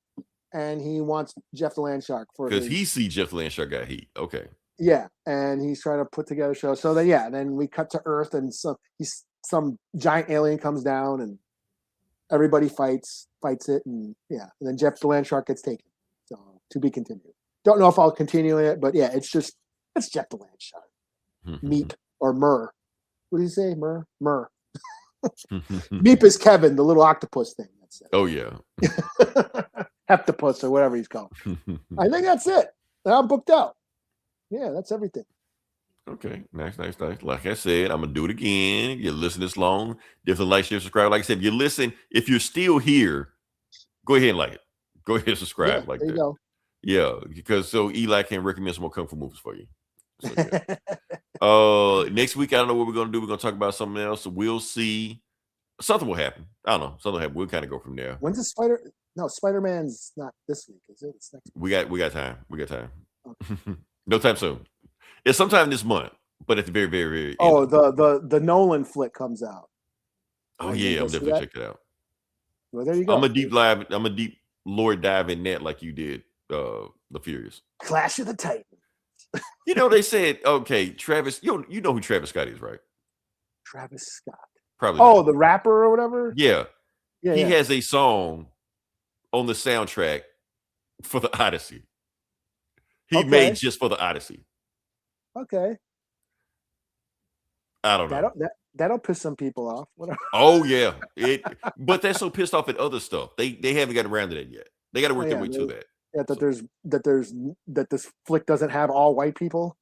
and he wants Jeff the Land Shark for Because his, he see Jeff Landshark got heat. Okay. yeah, and he's trying to put together a show. So then we cut to Earth, and some giant alien comes down, and everybody fights it, and yeah, and then Jeff the Land Shark gets taken. So to be continued. Don't know if I'll continue it, but yeah, it's Jeff the Land Shark. Meep or Mur. What do you say? Mur? Meep is Kevin, the little octopus thing. That's it. Oh, yeah. Heptopus or whatever he's called. I think that's it. I'm booked out. Yeah, that's everything. Okay, nice. Like I said, I'm gonna do it again. You listen this long, definitely like, share, subscribe. Like I said, if you're still here, go ahead and like it. Go ahead and subscribe Yeah, like there you that. go. Yeah, because so Eli can recommend some more kung fu movies for you. So, yeah. Next week, I don't know what we're gonna do. We're gonna talk about something else. So we'll see. Something will happen. I don't know. Something will happen. We'll kind of go from there. When's the Spider? No, Spider-Man's not this week, is it? It's next week. We got time. We got time. Okay. No time soon. It's sometime this month, but at the very, very, very Oh, end. the Nolan flick comes out. Oh yeah, I'm definitely check it out. Well, there you go. I'm a deep Lord dive in that like you did The Furious. Clash of the Titans. You know, they said, okay, Travis, you know who Travis Scott is, right? Travis Scott. Probably. Oh, not. the rapper or whatever? Yeah. Yeah. He has a song on the soundtrack for the Odyssey. He made just for the Odyssey. Okay. I don't know. That'll piss some people off. Whatever. Oh yeah. But they're so pissed off at other stuff. They haven't gotten around to that yet. They got to work their way to that. Yeah, that this flick doesn't have all white people.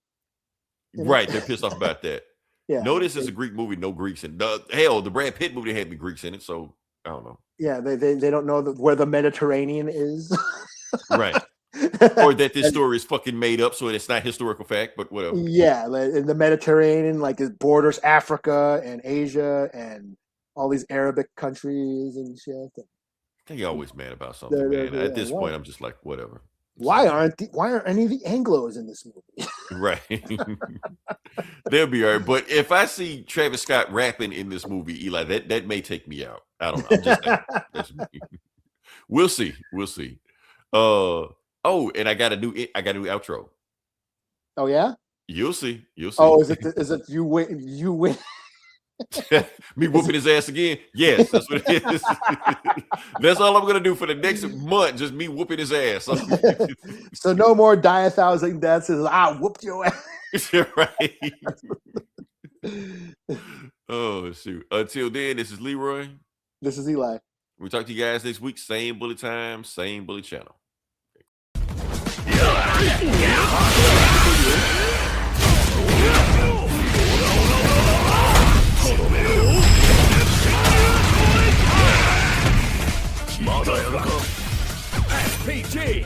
Right. They're pissed off about that. Yeah. Notice it's a Greek movie, no Greeks in the Brad Pitt movie had the Greeks in it, so I don't know. Yeah, they don't know where the Mediterranean is. Right. Or that this story is fucking made up, so it's not historical fact, but whatever. Yeah, the Mediterranean, like it borders Africa and Asia and all these Arabic countries and shit. They're always mad about something, man. At this point, I'm just like, whatever. Why aren't any of the Anglos in this movie? Right. They'll be all right. But if I see Travis Scott rapping in this movie, Eli, that may take me out. I don't know. I'm just we'll see. We'll see. And I got a new outro. Oh yeah? You'll see. You'll see. Oh, is it you win? Me whooping his ass again? Yes, that's what it is. That's all I'm gonna do for the next month. Just me whooping his ass. So no more die 1,000 deaths. I whooped your ass. Right. Oh shoot. Until then, this is Leroy. This is Eli. We'll talk to you guys next week. Same bully time, same bully channel. PG